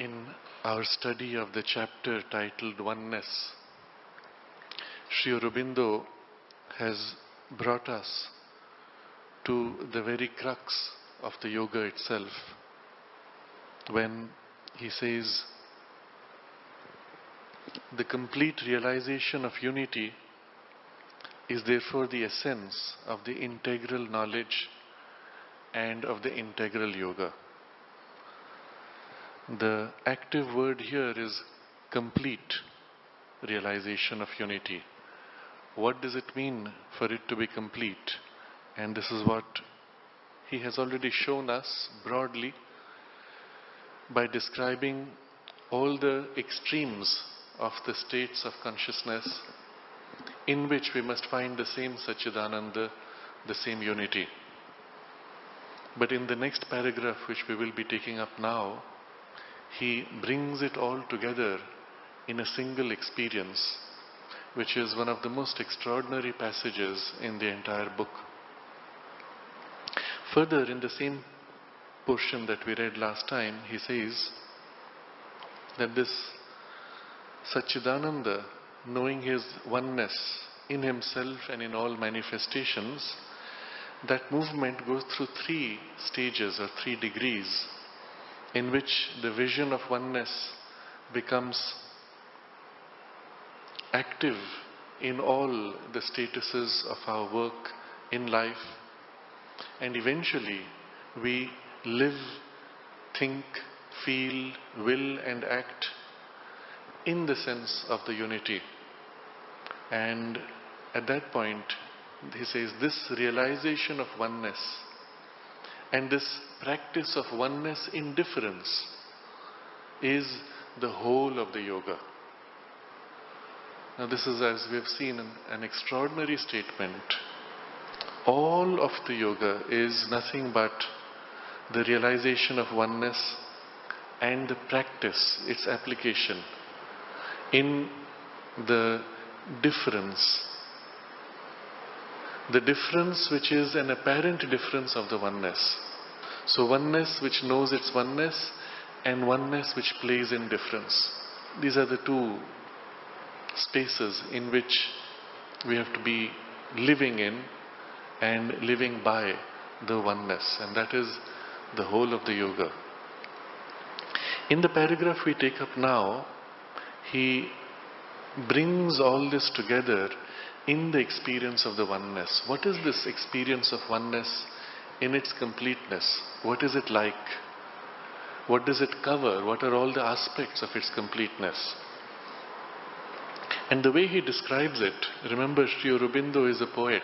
In our study of the chapter titled Oneness, Sri Aurobindo has brought us to the very crux of the yoga itself, when he says, the complete realization of unity is therefore the essence of the integral knowledge and of the integral yoga. The active word here is complete realization of unity. What does it mean for it to be complete? And this is what he has already shown us broadly by describing all the extremes of the states of consciousness in which we must find the same Satchidananda, the same unity. But in the next paragraph, which we will be taking up now, he brings it all together in a single experience, which is one of the most extraordinary passages in the entire book. Further, in the same portion that we read last time, he says that this Satchidananda, knowing his oneness in himself and in all manifestations, that movement goes through 3 stages or 3 degrees in which the vision of oneness becomes active in all the statuses of our work in life, and eventually we live, think, feel, will and act in the sense of the unity. And at that point, he says, this realization of oneness and this practice of oneness in difference is the whole of the yoga. Now this is, as we have seen, an extraordinary statement. All of the yoga is nothing but the realization of oneness and the practice, its application in the difference. The difference which is an apparent difference of the oneness. So oneness which knows its oneness and oneness which plays in difference. These are the 2 spaces in which we have to be living in and living by the oneness, and that is the whole of the yoga. In the paragraph we take up now, he brings all this together in the experience of the oneness. What is this experience of oneness in its completeness? What is it like? What does it cover? What are all the aspects of its completeness? And the way he describes it, remember, Sri Aurobindo is a poet.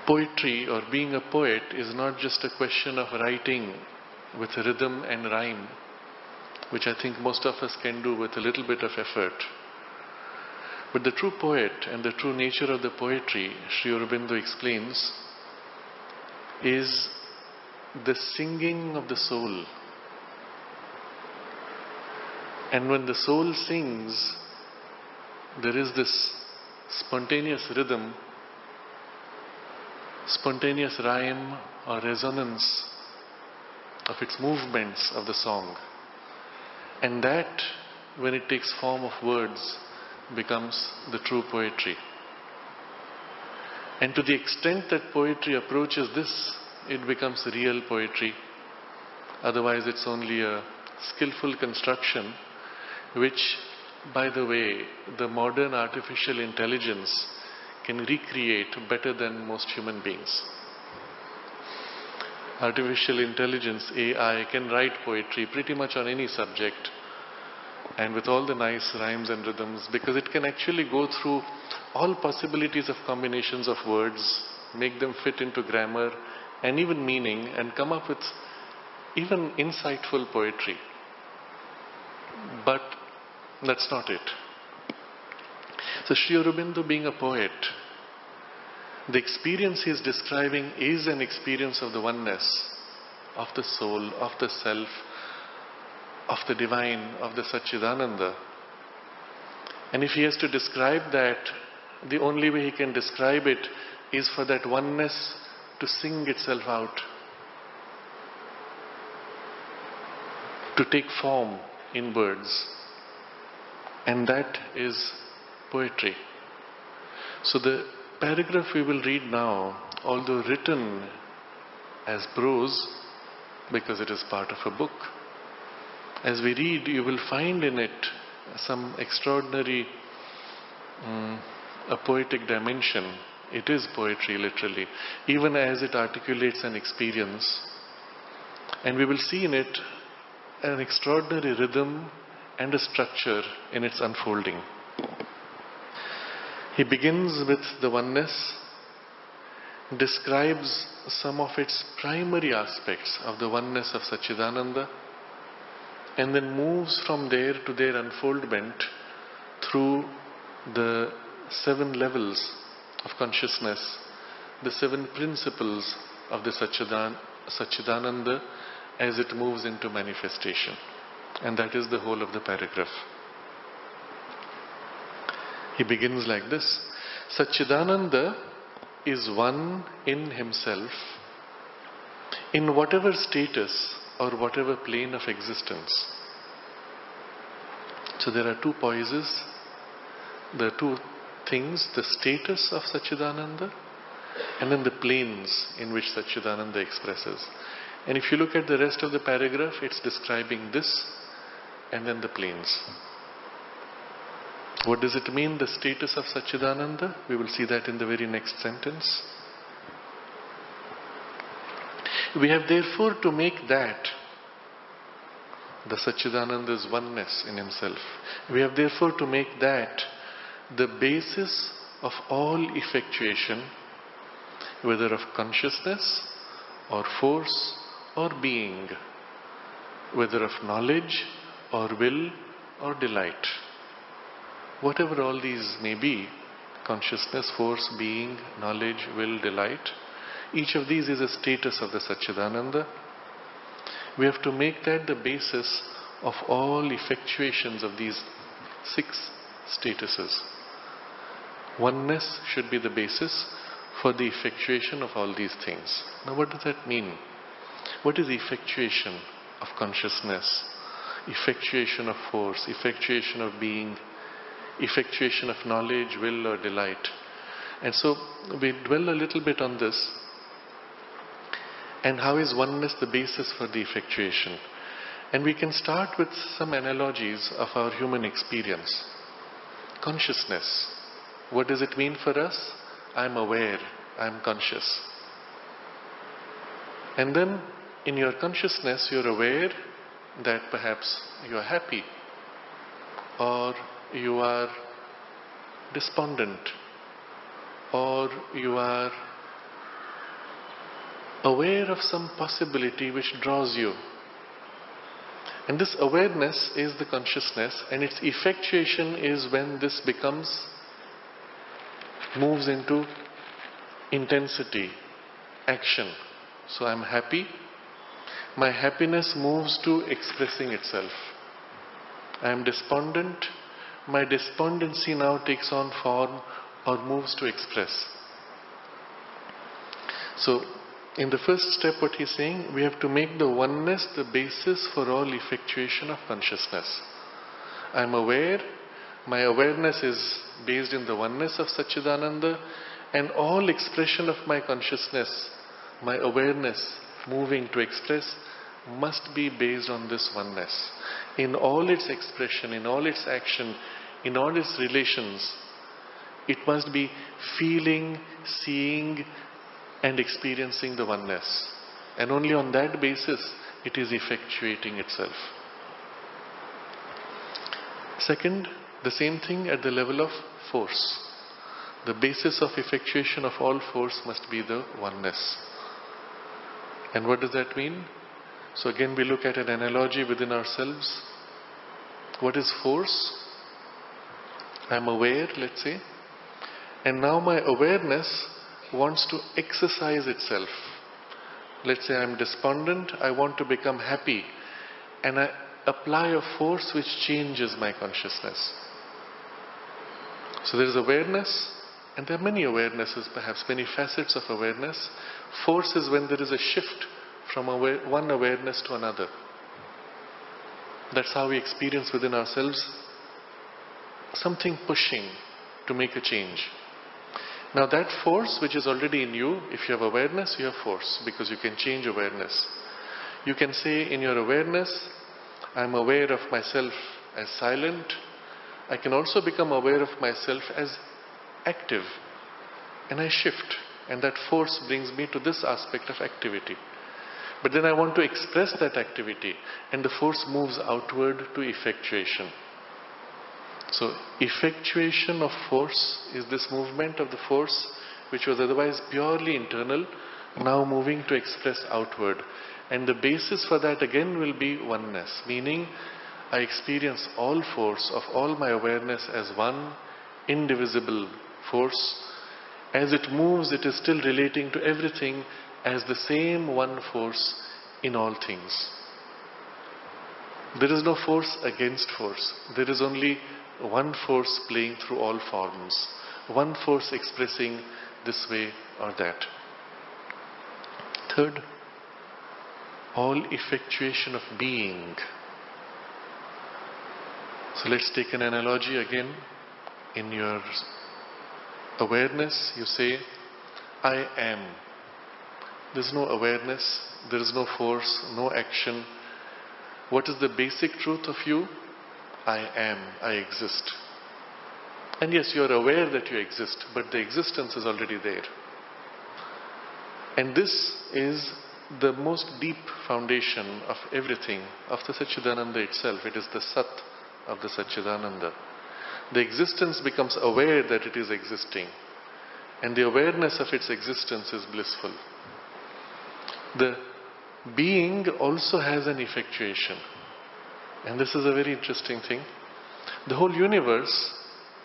Poetry, or being a poet, is not just a question of writing with rhythm and rhyme, which I think most of us can do with a little bit of effort. But the true poet and the true nature of the poetry, Sri Aurobindo explains, is the singing of the soul. And when the soul sings, there is this spontaneous rhythm, spontaneous rhyme or resonance of its movements of the song. And that, when it takes form of words, becomes the true poetry. And to the extent that poetry approaches this, it becomes real poetry. Otherwise it's only a skillful construction, which, by the way, the modern artificial intelligence can recreate better than most human beings. Artificial intelligence, AI, can write poetry pretty much on any subject, and with all the nice rhymes and rhythms, because it can actually go through all possibilities of combinations of words, make them fit into grammar and even meaning, and come up with even insightful poetry. But that's not it. So Sri Aurobindo, being a poet, the experience he is describing is an experience of the oneness, of the soul, of the self, of the divine, of the Satchidananda. And if he has to describe that, the only way he can describe it is for that oneness to sing itself out. to take form in words. And that is poetry. So the paragraph we will read now, although written as prose, because it is part of a book, as we read, you will find in it some extraordinary a poetic dimension. It is poetry, literally, even as it articulates an experience. And we will see in it an extraordinary rhythm and a structure in its unfolding. He begins with the oneness, describes some of its primary aspects of the oneness of Satchidananda, and then moves from there to their unfoldment through the 7 levels of consciousness, the 7 principles of the Satchidananda as it moves into manifestation. And that is the whole of the paragraph. He begins like this: Satchidananda is one in himself, in whatever status or whatever plane of existence. So there are 2 poises, the 2 things, the status of Satchidananda and then the planes in which Satchidananda expresses. And if you look at the rest of the paragraph, it's describing this and then the planes. What does it mean, the status of Satchidananda? We will see that in the very next sentence. We have therefore to make that, the Satchidananda's oneness in himself, we have therefore to make that the basis of all effectuation, whether of consciousness or force or being, whether of knowledge or will or delight. Whatever all these may be, consciousness, force, being, knowledge, will, delight, each of these is a status of the Satchidananda. We have to make that the basis of all effectuations of these 6 statuses. Oneness should be the basis for the effectuation of all these things. Now what does that mean? What is effectuation of consciousness, effectuation of force, effectuation of being, effectuation of knowledge, will or delight? And so we dwell a little bit on this. And how is oneness the basis for the effectuation? And we can start with some analogies of our human experience. Consciousness. What does it mean for us? I'm aware, I'm conscious. And then in your consciousness you're aware that perhaps you are happy, or you are despondent, or you are aware of some possibility which draws you. And this awareness is the consciousness, and its effectuation is when this moves into intensity, action. So I'm happy. My happiness moves to expressing itself. I am despondent. My despondency now takes on form or moves to express. So in the first step, what he's saying, we have to make the oneness the basis for all effectuation of consciousness. I'm aware. My awareness is based in the oneness of Satchidananda, and all expression of my consciousness, my awareness moving to express, must be based on this oneness. In all its expression, in all its action, in all its relations, it must be feeling, seeing and experiencing the oneness. And only on that basis it is effectuating itself. Second, the same thing at the level of force. The basis of effectuation of all force must be the oneness. And what does that mean? So again we look at an analogy within ourselves. What is force? I'm aware, let's say, and now my awareness wants to exercise itself. Let's say I'm despondent, I want to become happy, and I apply a force which changes my consciousness. So there is awareness, and there are many awarenesses, perhaps many facets of awareness. Force is when there is a shift from one awareness to another. That's how we experience within ourselves something pushing to make a change. Now that force which is already in you, if you have awareness, you have force, because you can change awareness. You can say in your awareness, I am aware of myself as silent. I can also become aware of myself as active. And I shift. And that force brings me to this aspect of activity. But then I want to express that activity, and the force moves outward to effectuation. So effectuation of force is this movement of the force which was otherwise purely internal, now moving to express outward. And the basis for that again will be oneness, meaning I experience all force of all my awareness as one indivisible force. As it moves, it is still relating to everything as the same one force in all things. There is no force against force. There is only one force playing through all forms. One force expressing this way or that. Third, all effectuation of being. So let's take an analogy again. In your awareness, you say, I am. There's no awareness, there is no force, no action. What is the basic truth of you? I am, I exist. And yes, you are aware that you exist, but the existence is already there. And this is the most deep foundation of everything, of the Satchidananda itself. It is the Sat of the Satchidananda. The existence becomes aware that it is existing, and the awareness of its existence is blissful. The being also has an effectuation, and this is a very interesting thing. The whole universe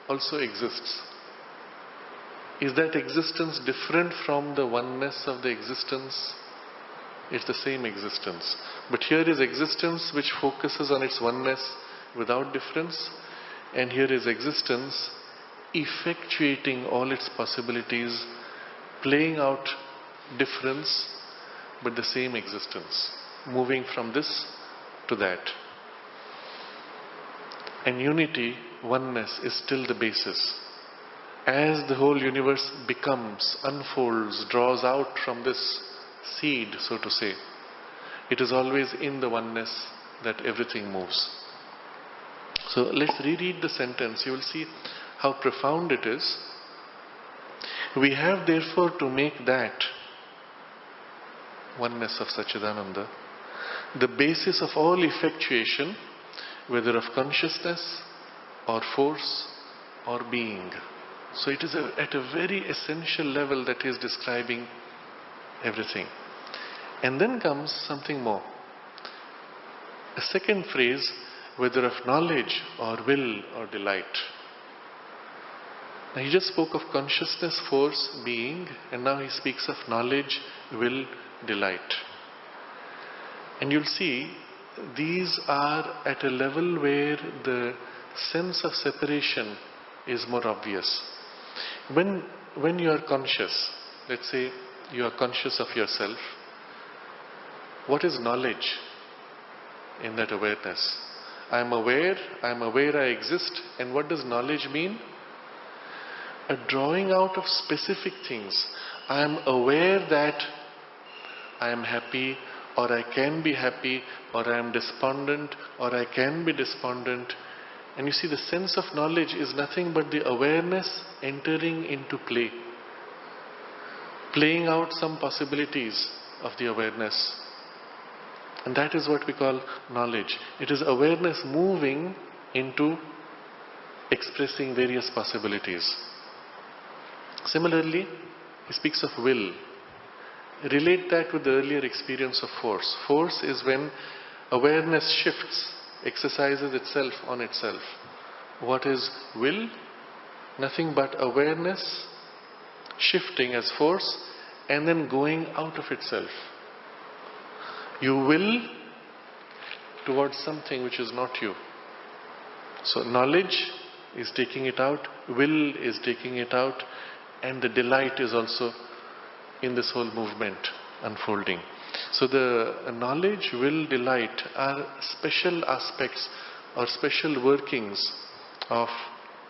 also exists. Is that existence different from the oneness of the existence? It's the same existence. But here is existence which focuses on its oneness without difference, and here is existence effectuating all its possibilities, playing out difference, but the same existence, moving from this to that. And unity, oneness, is still the basis. As the whole universe becomes, unfolds, draws out from this seed, so to say, it is always in the oneness that everything moves. So let's reread the sentence. You will see how profound it is. We have therefore to make that oneness of Satchidananda the basis of all effectuation, whether of consciousness or force or being. So it is at a very essential level that he is describing everything. And then comes something more. A second phrase, whether of knowledge or will or delight. Now he just spoke of consciousness, force, being, and now he speaks of knowledge, will, delight. And you'll see these are at a level where the sense of separation is more obvious. When you are conscious, let's say you are conscious of yourself, what is knowledge in that awareness? I am aware I exist, and what does knowledge mean? A drawing out of specific things. I am aware that I am happy, or I can be happy, or I am despondent, or I can be despondent. And you see, the sense of knowledge is nothing but the awareness entering into play, playing out some possibilities of the awareness. And that is what we call knowledge. It is awareness moving into expressing various possibilities. Similarly, he speaks of will. Relate that with the earlier experience of force. Force is when awareness shifts, exercises itself on itself. What is will? Nothing but awareness shifting as force and then going out of itself. You will towards something which is not you. So knowledge is taking it out, will is taking it out, and the delight is also in this whole movement unfolding. So the knowledge, will, delight are special aspects or special workings of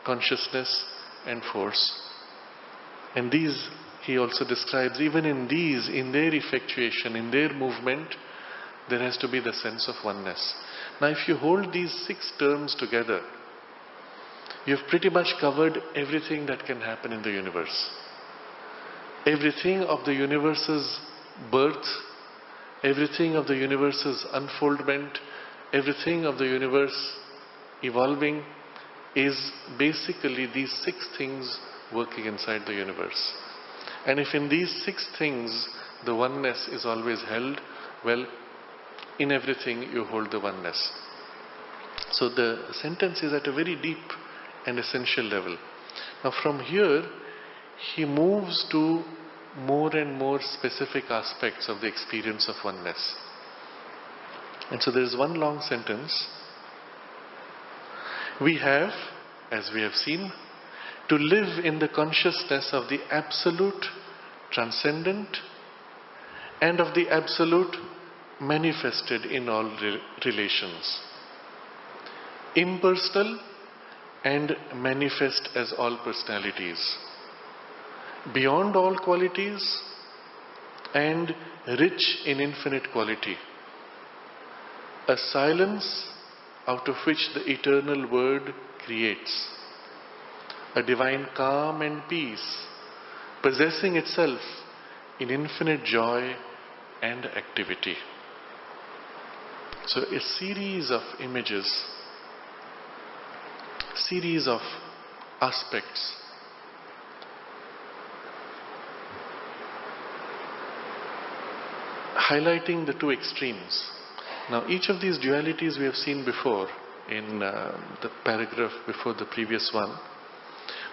consciousness and force. And these he also describes, even in these, in their effectuation, in their movement, there has to be the sense of oneness. Now if you hold these 6 terms together, you've pretty much covered everything that can happen in the universe. Everything of the universe's birth, everything of the universe's unfoldment, everything of the universe evolving is basically these 6 things working inside the universe. And if in these 6 things the oneness is always held, well, in everything you hold the oneness. So the sentence is at a very deep and essential level. Now from here, he moves to more and more specific aspects of the experience of oneness. And so there is one long sentence. We have, as we have seen, to live in the consciousness of the absolute transcendent and of the absolute manifested in all relations. Impersonal and manifest as all personalities. Beyond all qualities and rich in infinite quality. A silence out of which the eternal word creates. A divine calm and peace, possessing itself in infinite joy and activity. So a series of images, series of aspects, highlighting the 2 extremes. Now each of these dualities we have seen before in the paragraph before the previous one.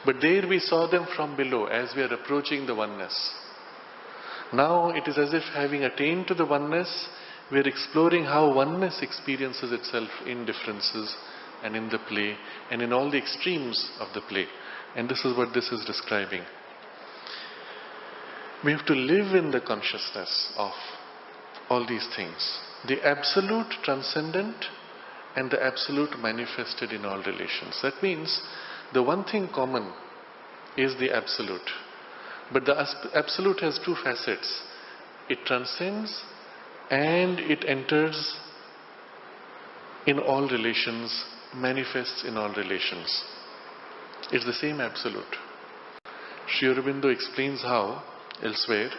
But there we saw them from below as we are approaching the oneness. Now it is as if having attained to the oneness, we are exploring how oneness experiences itself in differences and in the play and in all the extremes of the play. And this is what this is describing. We have to live in the consciousness of all these things. The absolute transcendent and the absolute manifested in all relations. That means the one thing common is the absolute. But the absolute has 2 facets. It transcends and it enters in all relations, manifests in all relations. It's the same absolute. Sri Aurobindo explains how, elsewhere,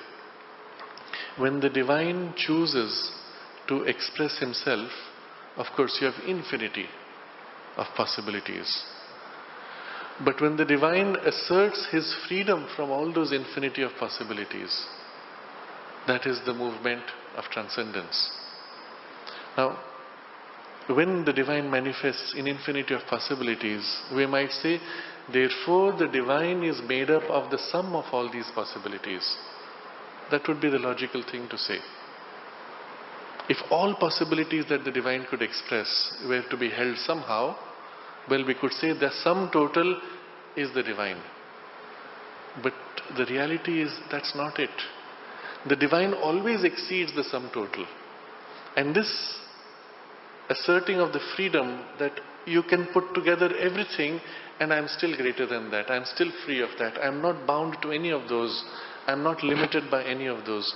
when the divine chooses to express himself, of course you have infinity of possibilities. But when the divine asserts his freedom from all those infinity of possibilities, that is the movement of transcendence. Now, when the divine manifests in infinity of possibilities, we might say, therefore the divine is made up of the sum of all these possibilities. That would be the logical thing to say. If all possibilities that the divine could express were to be held somehow, well, we could say the sum total is the divine. But the reality is that's not it. The divine always exceeds the sum total. And this asserting of the freedom that you can put together everything and I'm still greater than that, I'm still free of that, I'm not bound to any of those, I'm not limited by any of those.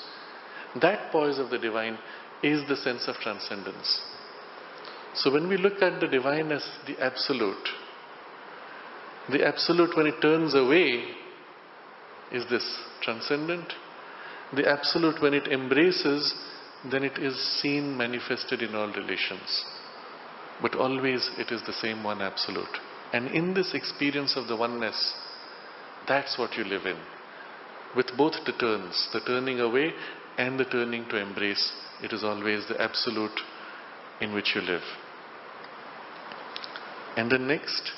That poise of the divine is the sense of transcendence. So when we look at the divine as the absolute when it turns away is this transcendent. The absolute when it embraces, then it is seen manifested in all relations. But always it is the same one absolute. And in this experience of the oneness, that's what you live in. With both the turns, the turning away and the turning to embrace, it is always the absolute in which you live. And then next,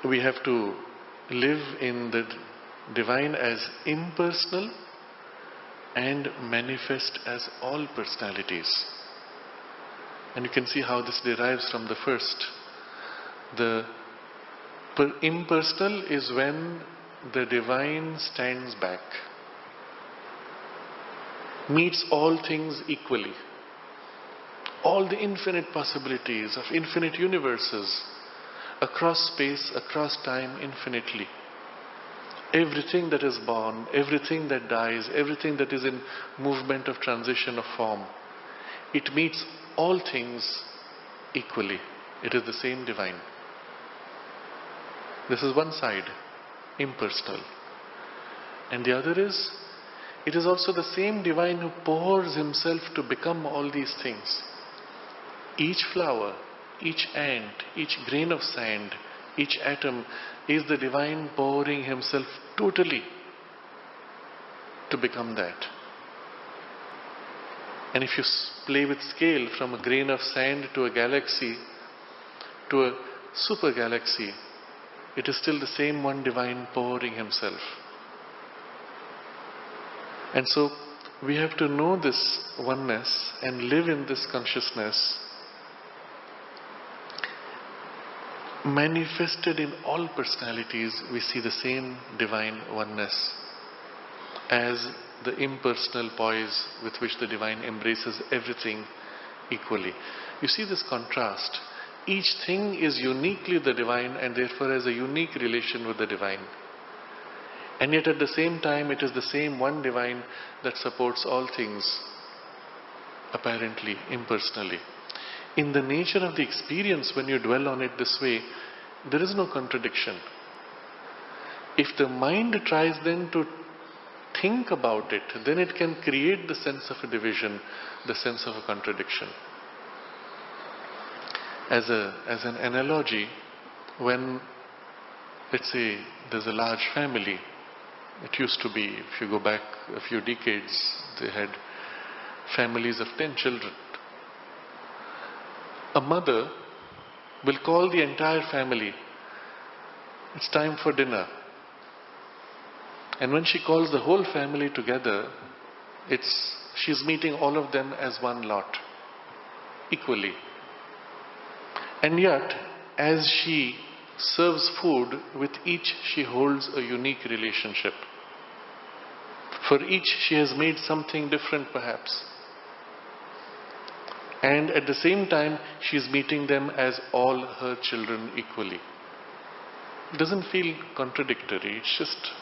we have to live in the divine as impersonal and manifest as all personalities. And you can see how this derives from the first. The impersonal is when the divine stands back. meets all things equally. All the infinite possibilities of infinite universes, across space, across time, infinitely. Everything that is born, everything that dies, everything that is in movement of transition of form, it meets all things equally. It is the same divine. This is one side, impersonal. And the other is, it is also the same divine who pours himself to become all these things. Each flower, each ant, each grain of sand, each atom is the divine pouring himself totally to become that. And if you play with scale from a grain of sand to a galaxy, to a super galaxy, it is still the same one divine pouring himself. And so we have to know this oneness and live in this consciousness, manifested in all personalities. We see the same divine oneness as the impersonal poise with which the divine embraces everything equally. You see this contrast. Each thing is uniquely the divine and therefore has a unique relation with the divine. And yet at the same time it is the same one divine that supports all things, apparently, impersonally. In the nature of the experience, when you dwell on it this way, there is no contradiction. If the mind tries then to think about it, then it can create the sense of a division, the sense of a contradiction. As an analogy, when, let's say, there's a large family, it used to be, if you go back a few decades, they had families of 10 children. A mother will call the entire family, it's time for dinner. And when she calls the whole family together, she's meeting all of them as one lot, equally. And yet, as she serves food, with each she holds a unique relationship. For each she has made something different perhaps. And at the same time, she is meeting them as all her children equally. It doesn't feel contradictory, it's just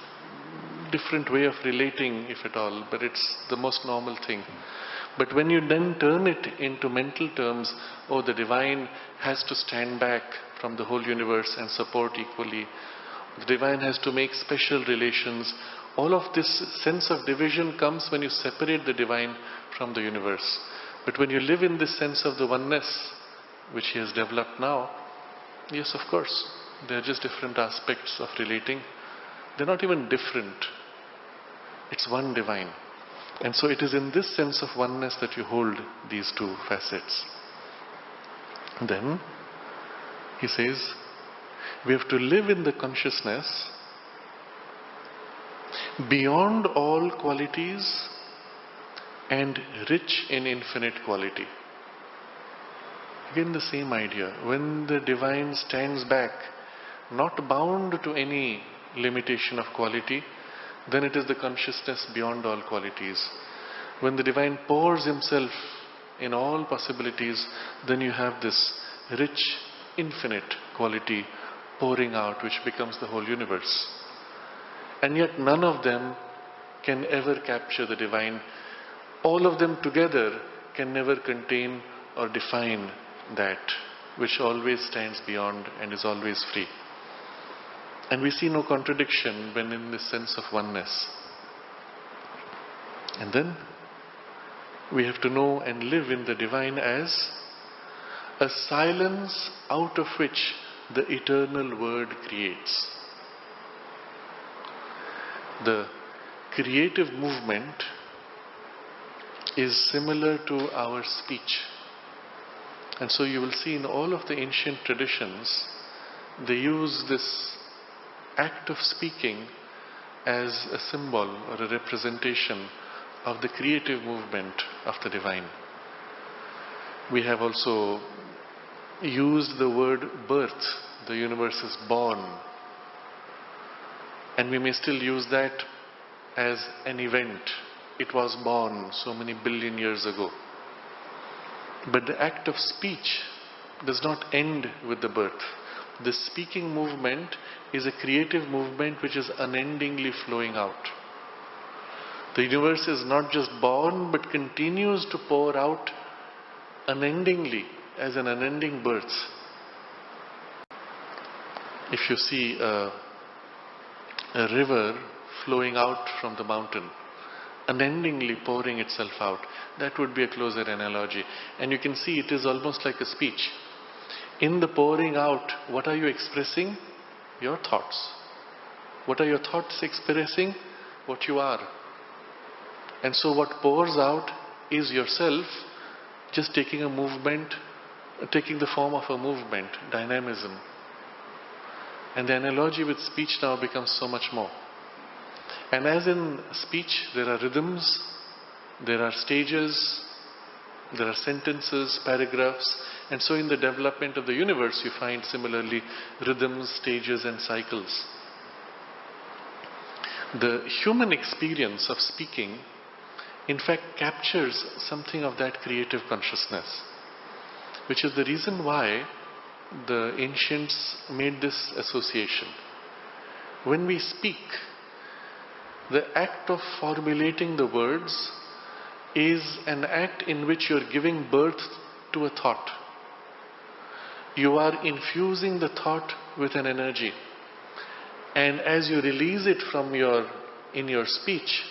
different way of relating, if at all, but it's the most normal thing. But when you then turn it into mental terms, oh, the divine has to stand back from the whole universe and support equally. The divine has to make special relations. All of this sense of division comes when you separate the divine from the universe. But when you live in this sense of the oneness, which he has developed now, yes, of course, they are just different aspects of relating. They're not even different. It's one divine. And so it is in this sense of oneness that you hold these two facets. Then, he says, we have to live in the consciousness beyond all qualities and rich in infinite quality. Again the same idea. When the divine stands back, not bound to any limitation of quality, then it is the consciousness beyond all qualities. When the divine pours himself in all possibilities, then you have this rich, infinite quality pouring out, which becomes the whole universe. And yet none of them can ever capture the divine. All of them together can never contain or define that which always stands beyond and is always free. And we see no contradiction when in this sense of oneness. And then we have to know and live in the divine as a silence out of which the eternal word creates. The creative movement is similar to our speech. And so you will see in all of the ancient traditions, they use this act of speaking as a symbol or a representation of the creative movement of the divine. We have also used the word birth. The universe is born. And we may still use that as an event, it was born so many billion years ago. But the act of speech does not end with the birth. The speaking movement is a creative movement which is unendingly flowing out. The universe is not just born but continues to pour out unendingly as an unending birth. If you see a river flowing out from the mountain, unendingly pouring itself out, that would be a closer analogy. And you can see it is almost like a speech. In the pouring out, what are you expressing? Your thoughts. What are your thoughts expressing? What you are. And so what pours out is yourself just taking a movement, taking the form of a movement, dynamism. And the analogy with speech now becomes so much more. And as in speech, there are rhythms, there are stages, there are sentences, paragraphs, and so in the development of the universe you find similarly rhythms, stages and cycles. The human experience of speaking in fact captures something of that creative consciousness, which is the reason why the ancients made this association. When we speak, the act of formulating the words is an act in which you are giving birth to a thought. You are infusing the thought with an energy. And as you release it in your speech,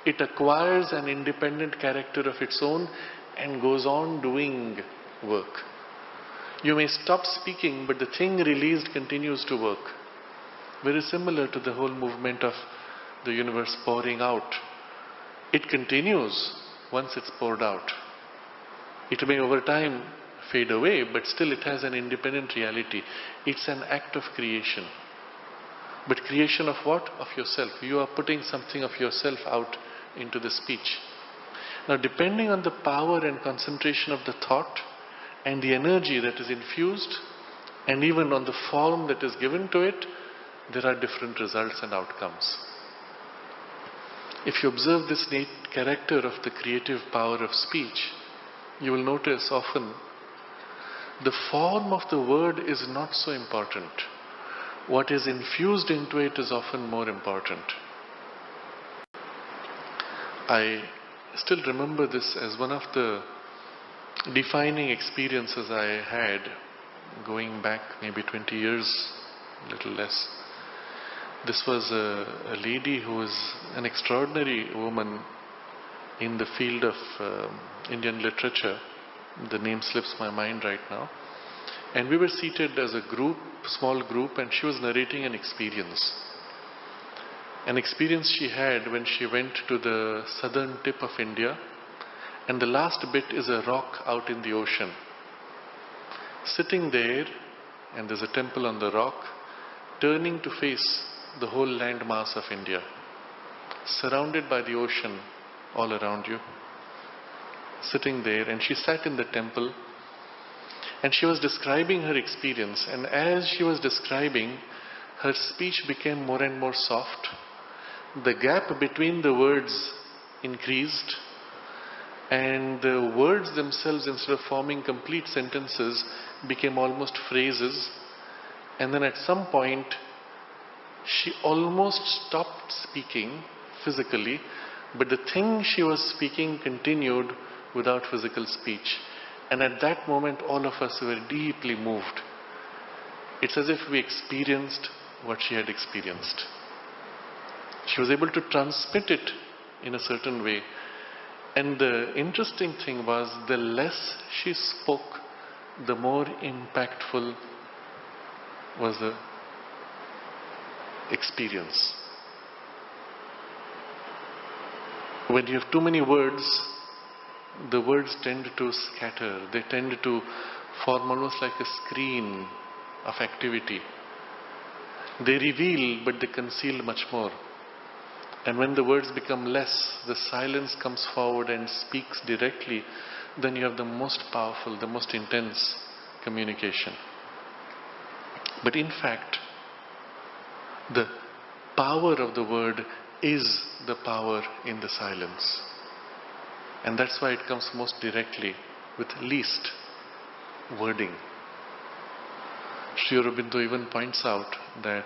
it acquires an independent character of its own and goes on doing work. You may stop speaking, but the thing released continues to work. Very similar to the whole movement of the universe pouring out. It continues once it's poured out. It may over time fade away, but still it has an independent reality. It's an act of creation. But creation of what? Of yourself. You are putting something of yourself out into the speech. Now, depending on the power and concentration of the thought and the energy that is infused, and even on the form that is given to it, there are different results and outcomes. If you observe this character of the creative power of speech, you will notice often the form of the word is not so important. What is infused into it is often more important. I still remember this as one of the defining experiences I had going back maybe 20 years, a little less. This was a lady who was an extraordinary woman in the field of Indian literature. The name slips my mind right now. And we were seated as a group, small group, and she was narrating an experience. An experience she had when she went to the southern tip of India, and the last bit is a rock out in the ocean. Sitting there, and there's a temple on the rock, turning to face the whole landmass of India, surrounded by the ocean all around you. Sitting there, and she sat in the temple, and she was describing her experience, and as she was describing, her speech became more and more soft. The gap between the words increased, and the words themselves, instead of forming complete sentences, became almost phrases. And then at some point, she almost stopped speaking physically, but the thing she was speaking continued without physical speech. And at that moment, all of us were deeply moved. It's as if we experienced what she had experienced. She was able to transmit it in a certain way. And the interesting thing was, the less she spoke, the more impactful was the experience. When you have too many words, the words tend to scatter. They tend to form almost like a screen of activity. They reveal, but they conceal much more. And when the words become less, the silence comes forward and speaks directly, then you have the most powerful, the most intense communication. But in fact, the power of the word is the power in the silence. And that's why it comes most directly, with least wording. Sri Aurobindo even points out that,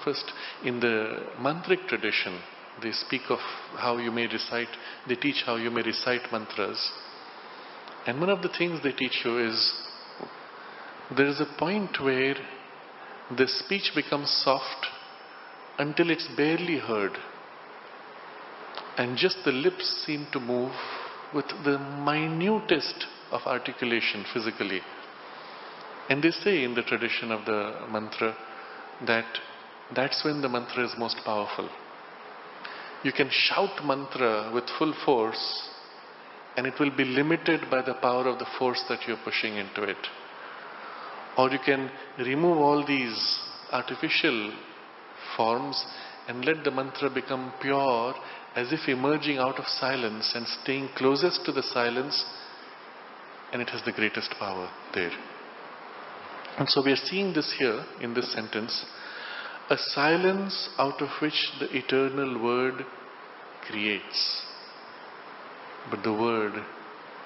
first, in the mantric tradition, they speak of how you may recite, they teach how you may recite mantras. And one of the things they teach you is, there is a point where the speech becomes soft until it's barely heard. And just the lips seem to move with the minutest of articulation physically. And they say in the tradition of the mantra that that's when the mantra is most powerful. You can shout mantra with full force and it will be limited by the power of the force that you're pushing into it. Or you can remove all these artificial forms and let the mantra become pure, as if emerging out of silence and staying closest to the silence, and it has the greatest power there. And so we are seeing this here in this sentence, a silence out of which the eternal word creates. But the word,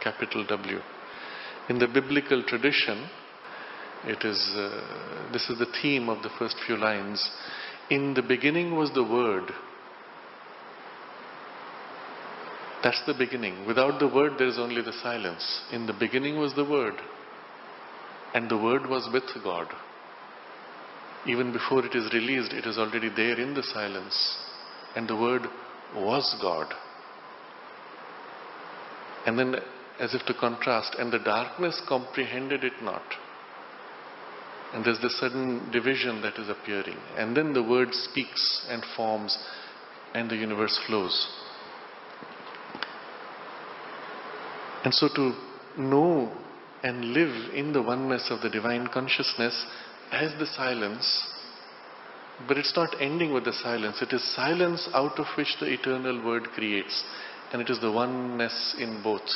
capital W. In the biblical tradition, it is this is the theme of the first few lines. In the beginning was the Word. That's the beginning. Without the Word, there is only the silence. In the beginning was the Word. And the Word was with God. Even before it is released, it is already there in the silence. And the Word was God. And then, as if to contrast, and the darkness comprehended it not. And there's this sudden division that is appearing. And then the Word speaks and forms, and the universe flows. And so to know and live in the oneness of the divine consciousness as the silence, but it's not ending with the silence. It is silence out of which the eternal word creates. And it is the oneness in both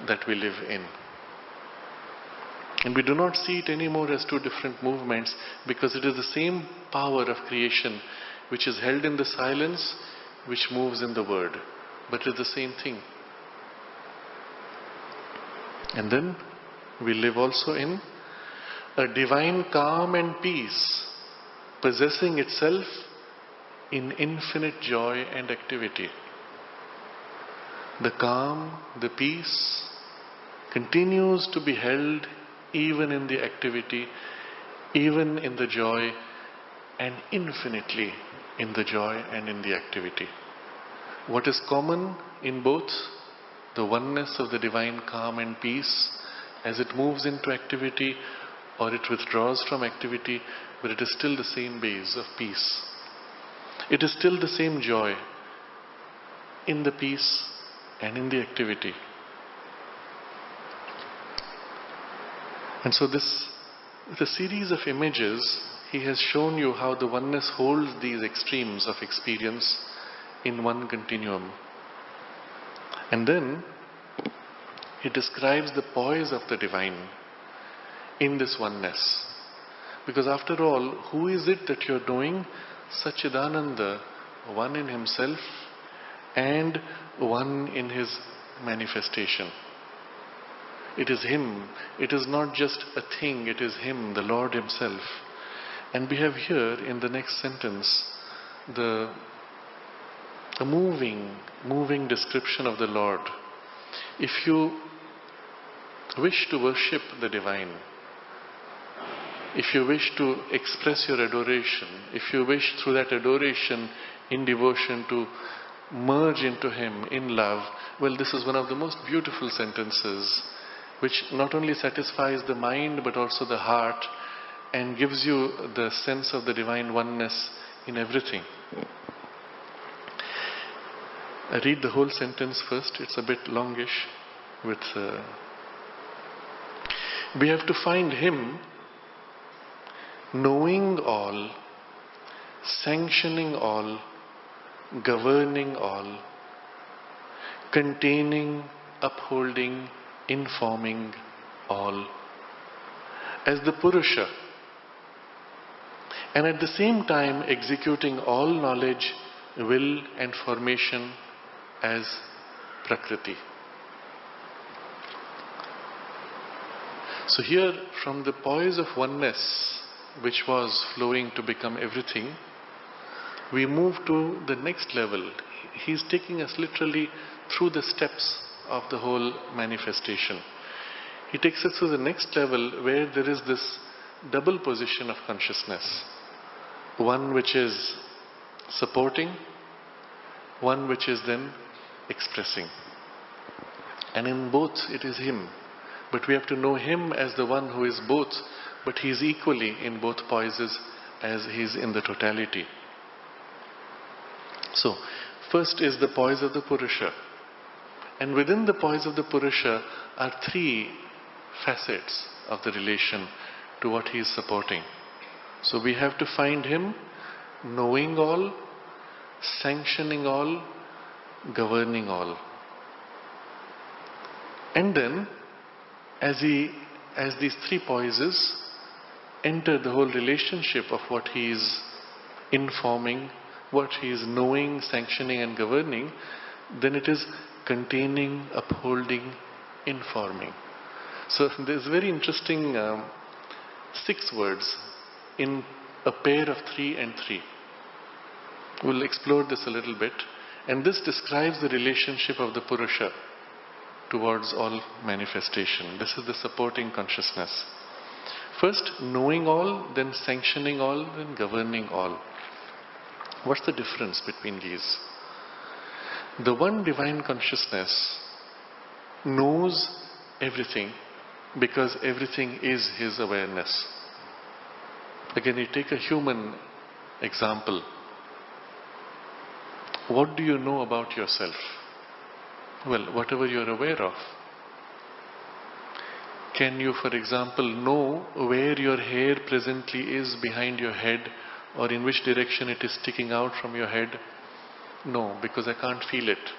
that we live in. And we do not see it anymore as two different movements, because it is the same power of creation which is held in the silence, which moves in the word. But it is the same thing. And then we live also in a divine calm and peace, possessing itself in infinite joy and activity. The calm, the peace continues to be held even in the activity, even in the joy, and infinitely in the joy and in the activity. What is common in both? The oneness of the divine calm and peace as it moves into activity or it withdraws from activity, but it is still the same base of peace. It is still the same joy in the peace and in the activity. And so this, with a series of images, he has shown you how the oneness holds these extremes of experience in one continuum. And then he describes the poise of the divine in this oneness. Because after all, who is it that you're knowing? Satchidananda, one in himself and one in his manifestation. It is him. It is not just a thing, it is him, the Lord himself. And we have here in the next sentence the moving description of the Lord. If you wish to worship the divine, if you wish to express your adoration, if you wish through that adoration in devotion to merge into him in love, well, this is one of the most beautiful sentences which not only satisfies the mind but also the heart and gives you the sense of the divine oneness in everything. I read the whole sentence first. It's a bit longish. We have to find him knowing all, sanctioning all, governing all, containing, upholding, informing all, as the Purusha, and at the same time executing all knowledge, will and formation as Prakriti. So here, from the poise of oneness, which was flowing to become everything, we move to the next level. He's taking us literally through the steps of the whole manifestation. He takes us to the next level where there is this double position of consciousness. One which is supporting, one which is then expressing. And in both it is Him. But we have to know Him as the one who is both, but He is equally in both poises as He is in the totality. So, first is the poise of the Purusha. And within the poise of the Purusha are three facets of the relation to what he is supporting. So we have to find him knowing all, sanctioning all, governing all. And then, as these three poises enter the whole relationship of what he is informing, what he is knowing, sanctioning and governing, then it is containing, upholding, informing. So there's very interesting 6 words in a pair of 3 and 3. We'll explore this a little bit. And this describes the relationship of the Purusha towards all manifestation. This is the supporting consciousness. First, knowing all, then sanctioning all, then governing all. What's the difference between these? The one divine consciousness knows everything because everything is his awareness. Again, you take a human example. What do you know about yourself? Well, whatever you're aware of. Can you, for example, know where your hair presently is behind your head, or in which direction it is sticking out from your head? No, because I can't feel it.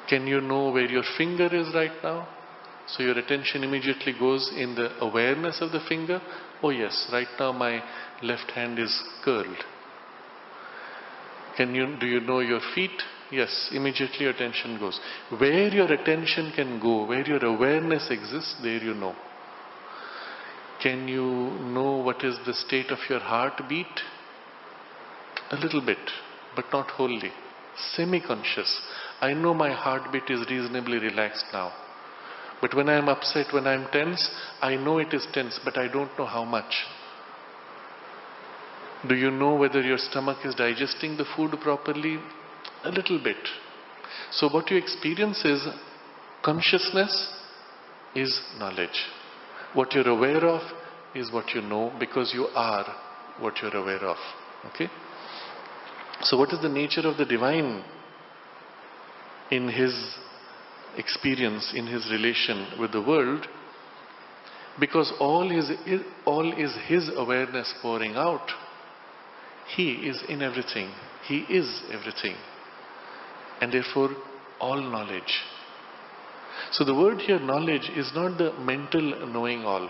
Can you know where your finger is right now? So your attention immediately goes in the awareness of the finger. Oh yes, right now my left hand is curled. Do you know your feet? Yes, immediately your attention goes. Where your attention can go, where your awareness exists, there you know. Can you know what is the state of your heartbeat? A little bit, but not wholly. Semi-conscious. I know my heartbeat is reasonably relaxed now. But when I am upset, when I am tense, I know it is tense, but I don't know how much. Do you know whether your stomach is digesting the food properly? A little bit. So what you experience is consciousness is knowledge. What you're aware of is what you know, because you are what you're aware of. Okay? So what is the nature of the divine in his experience, in his relation with the world? Because all is his awareness pouring out. He is in everything. He is everything. And therefore, all knowledge. So the word here, knowledge, is not the mental knowing all.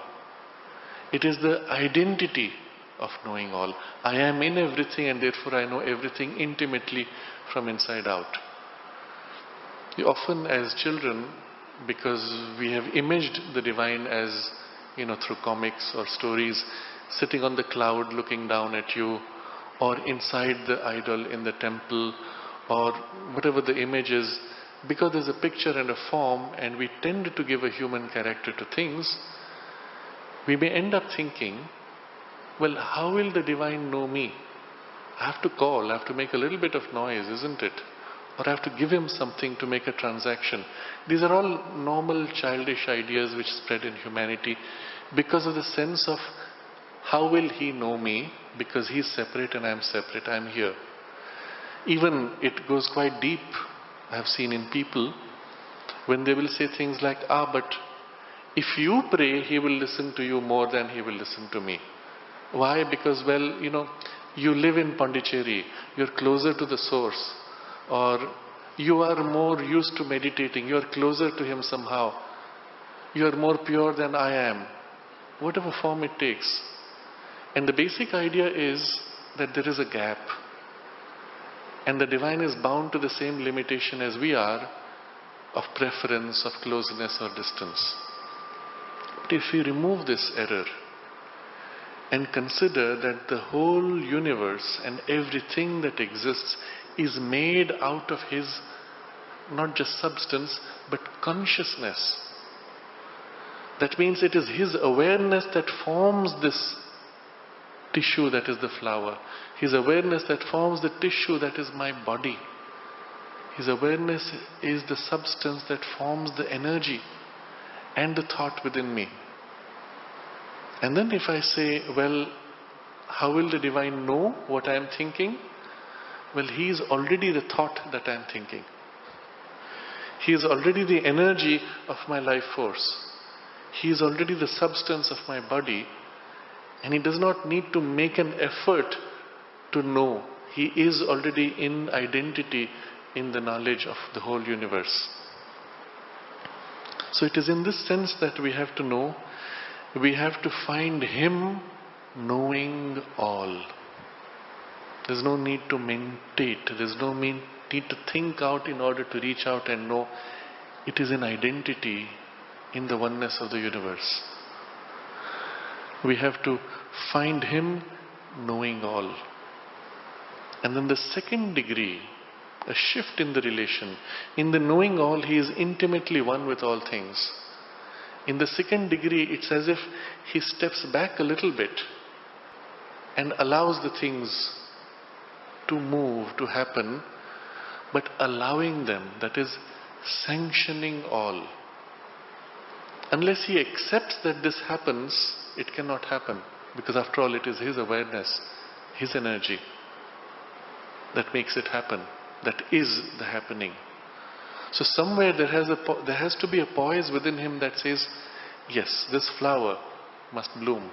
It is the identity of knowing all. I am in everything, and therefore I know everything intimately from inside out. Often as children, because we have imaged the divine as, through comics or stories, sitting on the cloud looking down at you, or inside the idol in the temple, or whatever the image is, because there's a picture and a form, and we tend to give a human character to things, we may end up thinking, well, how will the divine know me? I have to call, I have to make a little bit of noise, isn't it? Or I have to give him something to make a transaction. These are all normal childish ideas which spread in humanity because of the sense of how will he know me? Because he's separate and I'm separate, I'm here. Even it goes quite deep. I have seen in people when they will say things like, but if you pray, he will listen to you more than he will listen to me. Why? Because, you live in Pondicherry, you're closer to the source, or you are more used to meditating, you're closer to him somehow, you're more pure than I am, whatever form it takes. And the basic idea is that there is a gap. And the divine is bound to the same limitation as we are, of preference, of closeness or distance. But if we remove this error and consider that the whole universe and everything that exists is made out of His, not just substance, but consciousness. That means it is His awareness that forms this tissue that is the flower. His awareness that forms the tissue that is my body. His awareness is the substance that forms the energy and the thought within me. And then if I say, well, how will the divine know what I am thinking? Well, He is already the thought that I am thinking. He is already the energy of my life force. He is already the substance of my body. And He does not need to make an effort to know. He is already in identity, in the knowledge of the whole universe. So it is in this sense that we have to know. We have to find Him knowing all. There's no need to meditate. There's no need to think out in order to reach out and know. It is in identity, in the oneness of the universe. We have to find Him knowing all. And then the second degree, a shift in the relation. In the knowing all, He is intimately one with all things. In the second degree, it's as if He steps back a little bit and allows the things to move, to happen, but allowing them, that is, sanctioning all. Unless He accepts that this happens, it cannot happen, because after all it is His awareness, His energy that makes it happen, that is the happening. So somewhere there has to be a poise within Him that says, yes, this flower must bloom.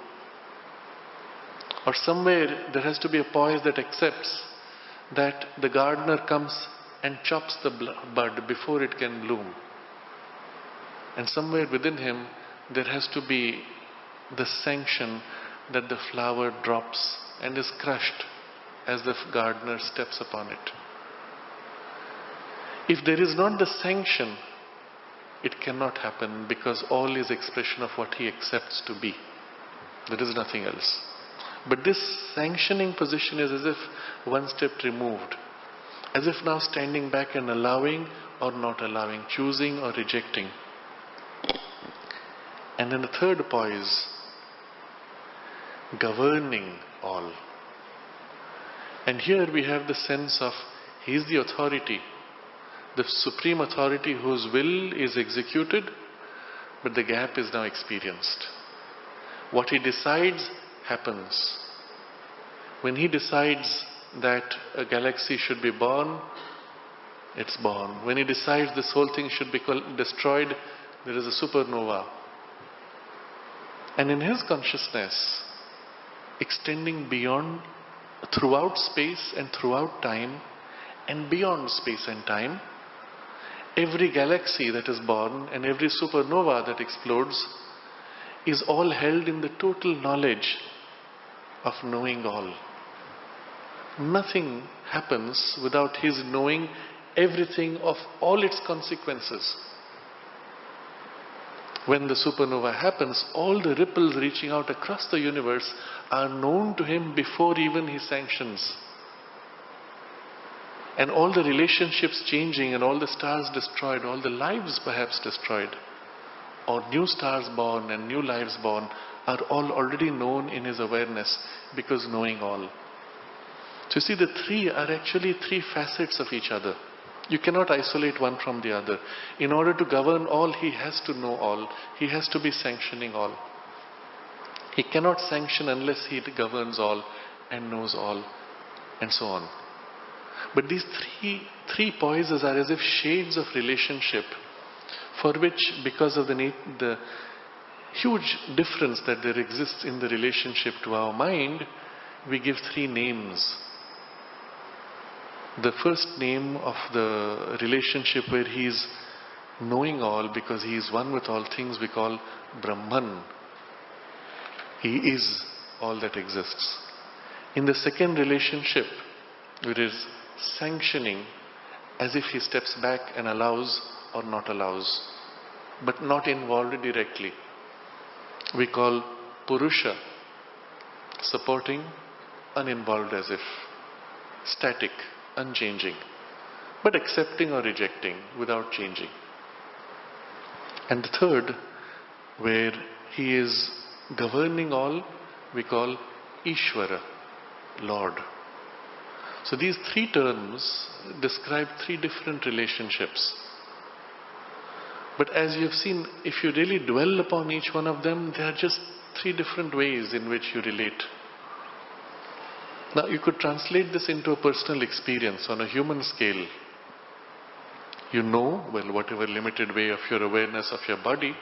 Or somewhere there has to be a poise that accepts that the gardener comes and chops the bud before it can bloom. And somewhere within Him there has to be the sanction that the flower drops and is crushed as the gardener steps upon it. If there is not the sanction, it cannot happen, because all is expression of what He accepts to be. There is nothing else. But this sanctioning position is as if one step removed. As if now standing back and allowing or not allowing, choosing or rejecting. And then the third poise, governing all. And here we have the sense of He is the authority, the supreme authority whose will is executed, but the gap is now experienced. What He decides happens. When He decides that a galaxy should be born, it's born. When He decides this whole thing should be destroyed, there is a supernova. And in His consciousness, extending beyond, throughout space and throughout time, and beyond space and time, every galaxy that is born and every supernova that explodes is all held in the total knowledge of knowing all. Nothing happens without His knowing everything of all its consequences. When the supernova happens, all the ripples reaching out across the universe are known to Him before even He sanctions. And all the relationships changing and all the stars destroyed, all the lives perhaps destroyed, or new stars born and new lives born, are all already known in His awareness, because knowing all. So you see, the three are actually three facets of each other. You cannot isolate one from the other. In order to govern all, He has to know all. He has to be sanctioning all. He cannot sanction unless He governs all and knows all, and so on. But these three poises are as if shades of relationship, for which, because of the huge difference that there exists in the relationship to our mind, we give three names. The first name of the relationship where He is knowing all because He is one with all things, we call Brahman. He is all that exists. In the second relationship, it is sanctioning, as if He steps back and allows or not allows, but not involved directly. We call Purusha, supporting, uninvolved as if, static, unchanging, but accepting or rejecting without changing. And the third, where he is governing all, we call Ishvara, Lord. So these three terms describe three different relationships. But as you have seen, if you really dwell upon each one of them, they are just three different ways in which you relate. Now you could translate this into a personal experience on a human scale. You know, well, whatever limited way of your awareness of your body,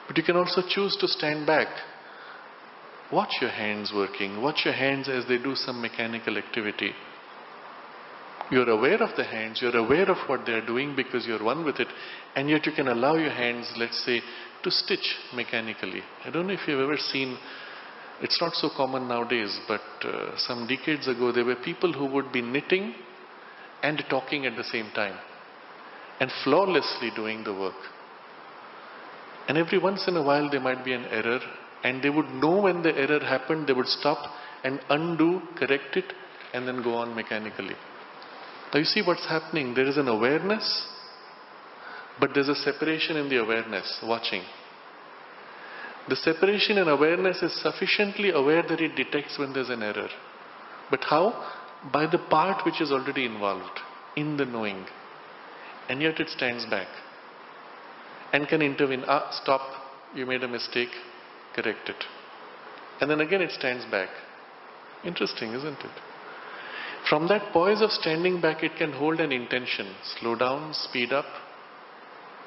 but you can also choose to stand back. Watch your hands working. Watch your hands as they do some mechanical activity. You're aware of the hands, you're aware of what they're doing because you're one with it, and yet you can allow your hands, let's say, to stitch mechanically. I don't know if you've ever seen, it's not so common nowadays, but some decades ago there were people who would be knitting and talking at the same time and flawlessly doing the work. And every once in a while there might be an error, and they would know when the error happened, they would stop and undo, correct it, and then go on mechanically. Now you see what's happening. There is an awareness, but there's a separation in the awareness, watching. The separation in awareness is sufficiently aware that it detects when there's an error. But how? By the part which is already involved in the knowing. And yet it stands back and can intervene. Stop, you made a mistake, correct it. And then again it stands back. Interesting, isn't it? From that poise of standing back, it can hold an intention. Slow down, speed up,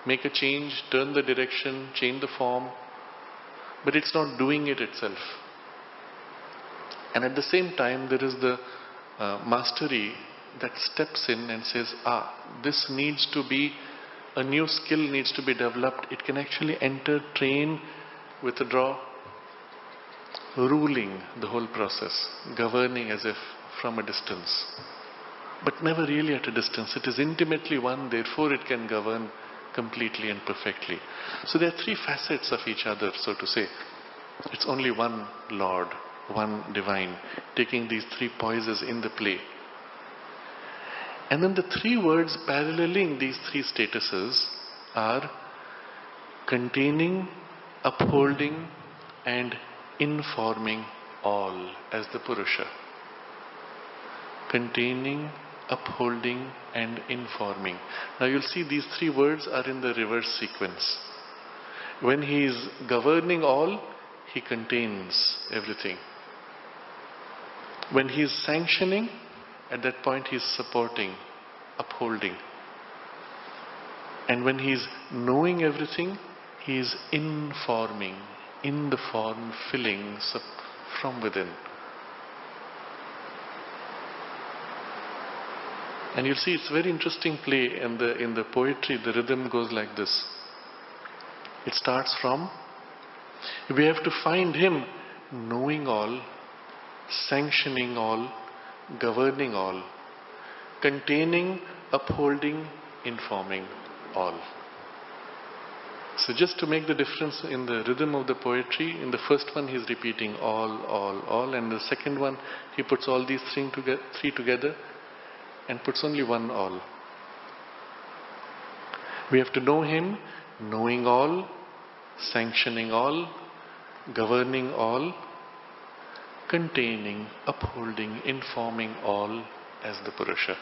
make a change, turn the direction, change the form. But it's not doing it itself. And at the same time, there is the mastery that steps in and says, this needs to be, a new skill needs to be developed. It can actually enter, train, withdraw, ruling the whole process, governing as if from a distance. But never really at a distance. It is intimately one, therefore it can govern completely and perfectly. So there are three facets of each other, so to say. It's only one Lord, one divine, taking these three poises in the play. And then the three words paralleling these three statuses are containing, upholding, and informing all as the Purusha. Containing, upholding, and informing. Now you'll see these three words are in the reverse sequence. When he is governing all, he contains everything. When he is sanctioning, at that point he is supporting, upholding. And when he is knowing everything, he is informing, in the form, filling from within. And you'll see it's a very interesting play in the poetry. The rhythm goes like this. It starts from, we have to find him knowing all, sanctioning all, governing all, containing, upholding, informing all. So just to make the difference in the rhythm of the poetry, in the first one he's repeating all, and the second one he puts all these three together and puts only one all. We have to know him, knowing all, sanctioning all, governing all, containing, upholding, informing all as the Purusha.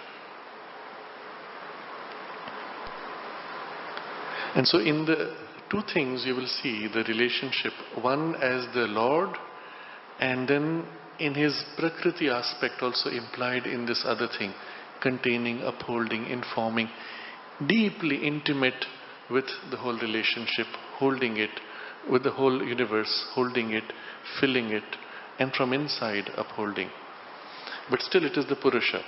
And so in the two things you will see the relationship, one as the Lord, and then in his Prakriti aspect also implied in this other thing, containing, upholding, informing, deeply intimate with the whole relationship, holding it, with the whole universe, holding it, filling it, and from inside upholding. But still it is the Purusha.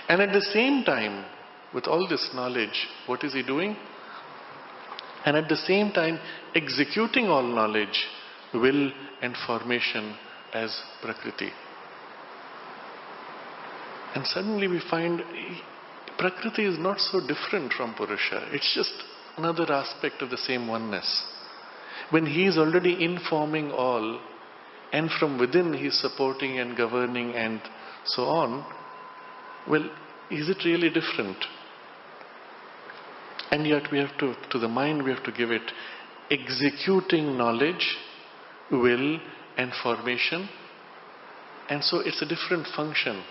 And at the same time, with all this knowledge, what is he doing? And at the same time, executing all knowledge, will and formation as Prakriti. And suddenly we find Prakriti is not so different from Purusha. It's just another aspect of the same oneness. When he is already informing all, and from within he is supporting and governing and so on, well, is it really different? And yet we have to the mind we have to give it executing knowledge, will and formation. And so it's a different function.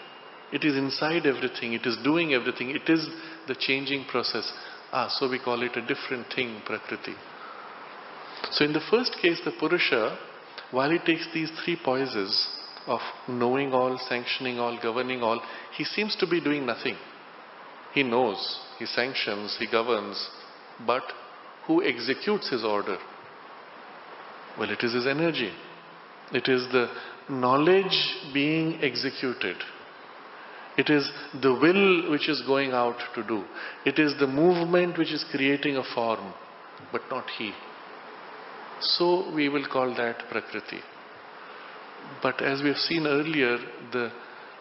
It is inside everything, it is doing everything, it is the changing process. So we call it a different thing, Prakriti. So in the first case, the Purusha, while he takes these three poises of knowing all, sanctioning all, governing all, he seems to be doing nothing. He knows, he sanctions, he governs, but who executes his order? Well, it is his energy. It is the knowledge being executed. It is the will which is going out to do. It is the movement which is creating a form, but not he. So we will call that Prakriti. But as we have seen earlier, the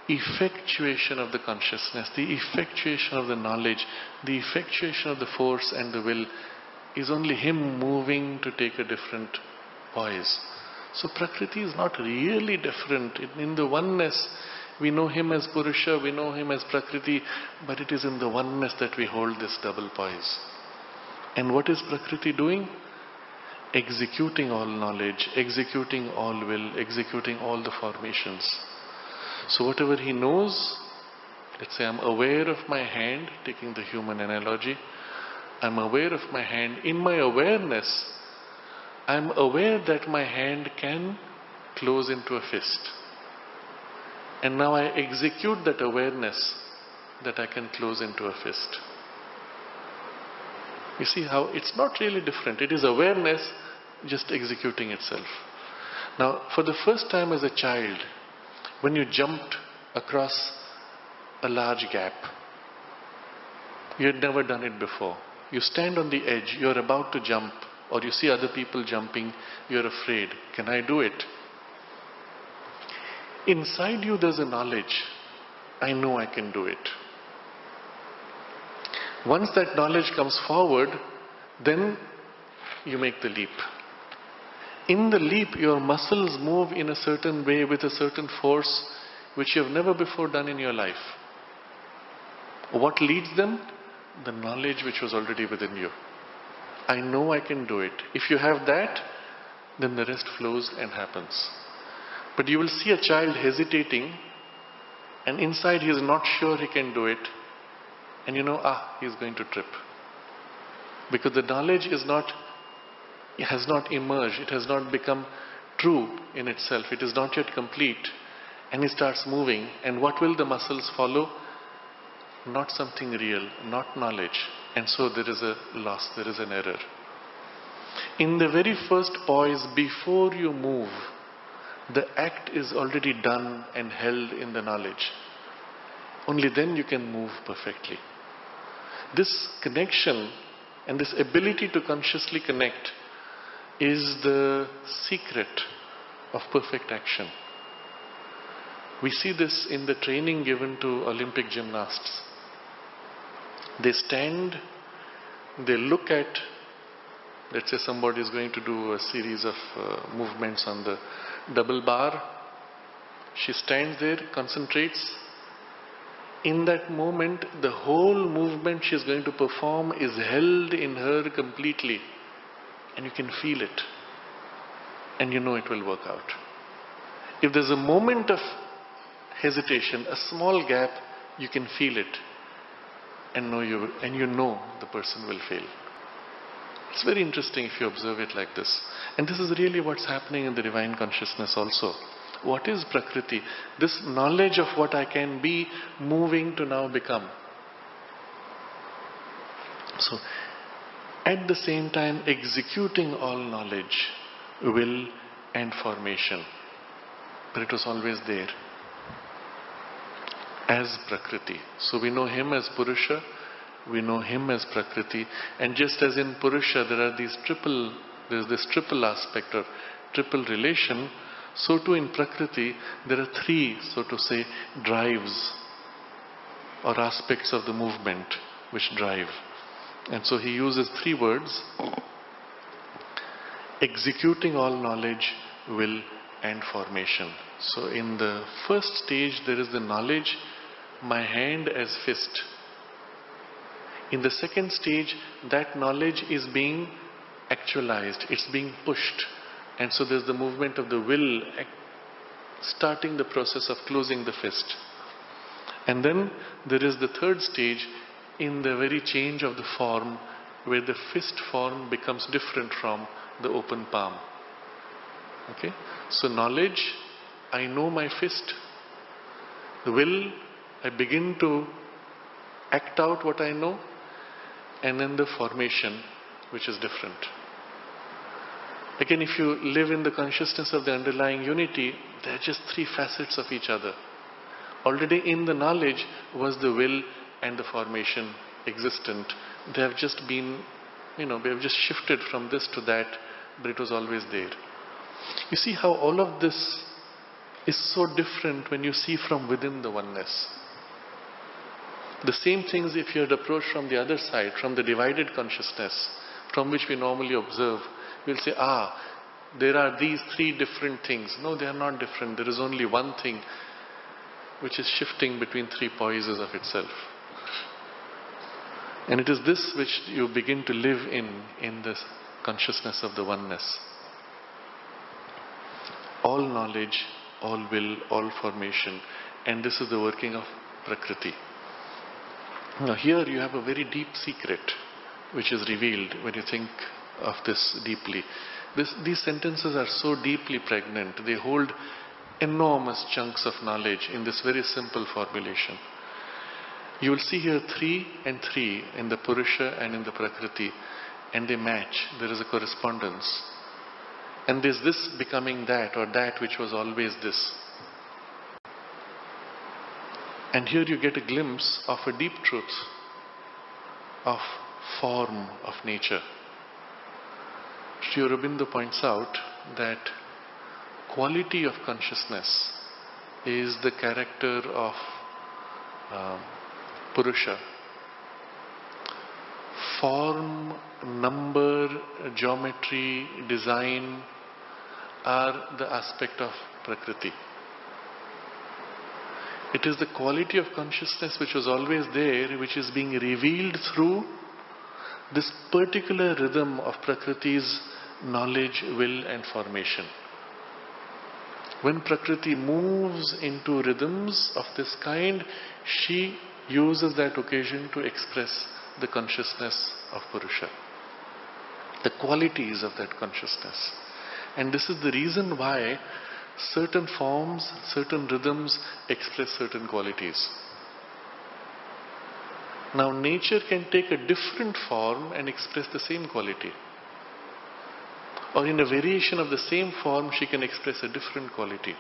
effectuation of the consciousness, the effectuation of the knowledge, the effectuation of the force and the will is only him moving to take a different poise. So Prakriti is not really different. In the oneness, we know him as Purusha, we know him as Prakriti, but it is in the oneness that we hold this double poise. And what is Prakriti doing? Executing all knowledge, executing all will, executing all the formations. So whatever he knows, let's say I'm aware of my hand, taking the human analogy, I'm aware of my hand. In my awareness, I'm aware that my hand can close into a fist. And now I execute that awareness that I can close into a fist. You see how it's not really different. It is awareness just executing itself. Now, for the first time as a child, when you jumped across a large gap, you had never done it before. You stand on the edge, you're about to jump, or you see other people jumping, you're afraid. Can I do it? Inside you there's a knowledge. I know I can do it. Once that knowledge comes forward, then you make the leap. In the leap, your muscles move in a certain way with a certain force which you have never before done in your life. What leads them? The knowledge which was already within you. I know I can do it. If you have that, then the rest flows and happens. But you will see a child hesitating, and inside he is not sure he can do it, and you know, he is going to trip. Because the knowledge has not emerged, it has not become true in itself, it is not yet complete, and he starts moving, and what will the muscles follow? Not something real, not knowledge. And so there is a loss, there is an error. In the very first poise, before you move, the act is already done and held in the knowledge. Only then you can move perfectly. This connection and this ability to consciously connect is the secret of perfect action. We see this in the training given to Olympic gymnasts. They stand, they look at, let's say somebody is going to do a series of movements on the double bar. She stands there, concentrates. In that moment, the whole movement she is going to perform is held in her completely. And you can feel it. And you know it will work out. If there's a moment of hesitation, a small gap, you can feel it. And you know the person will fail. It's very interesting if you observe it like this. And this is really what's happening in the divine consciousness also. What is Prakriti? This knowledge of what I can be, moving to now become. So, at the same time executing all knowledge, will and formation. But it was always there. As Prakriti. So we know him as Purusha, we know him as Prakriti, and just as in Purusha there is this triple aspect or triple relation, so too in Prakriti there are three, so to say, drives. or aspects of the movement which drive. And so he uses three words: executing all knowledge, will and formation. So in the first stage there is the knowledge, my hand as fist. In the second stage, that knowledge is being actualized, it's being pushed. And so there's the movement of the will starting the process of closing the fist. And then there is the third stage in the very change of the form, where the fist form becomes different from the open palm. Okay? So knowledge, I know my fist. The will, I begin to act out what I know. And then the formation, which is different. Again, if you live in the consciousness of the underlying unity, they are just three facets of each other. Already in the knowledge was the will and the formation existent. They have just been, we have just shifted from this to that, but it was always there. You see how all of this is so different when you see from within the oneness. The same things if you had approached from the other side, from the divided consciousness, from which we normally observe, we'll say, there are these three different things. No, they are not different. There is only one thing which is shifting between three poises of itself. And it is this which you begin to live in this consciousness of the oneness. All knowledge, all will, all formation. And this is the working of Prakriti. Now here you have a very deep secret which is revealed when you think of this deeply. These sentences are so deeply pregnant. They hold enormous chunks of knowledge in this very simple formulation. You will see here 3 and 3 in the Purusha and in the Prakriti, and they match. There is a correspondence. And there's this becoming that, or that which was always this. And here you get a glimpse of a deep truth of form of nature. Sri Aurobindo points out that quality of consciousness is the character of Purusha. Form, number, geometry, design are the aspect of Prakriti. It is the quality of consciousness which was always there, which is being revealed through this particular rhythm of Prakriti's knowledge, will and formation. When Prakriti moves into rhythms of this kind, she uses that occasion to express the consciousness of Purusha, the qualities of that consciousness. And this is the reason why certain forms, certain rhythms express certain qualities. Now nature can take a different form and express the same quality. Or in a variation of the same form, she can express a different quality.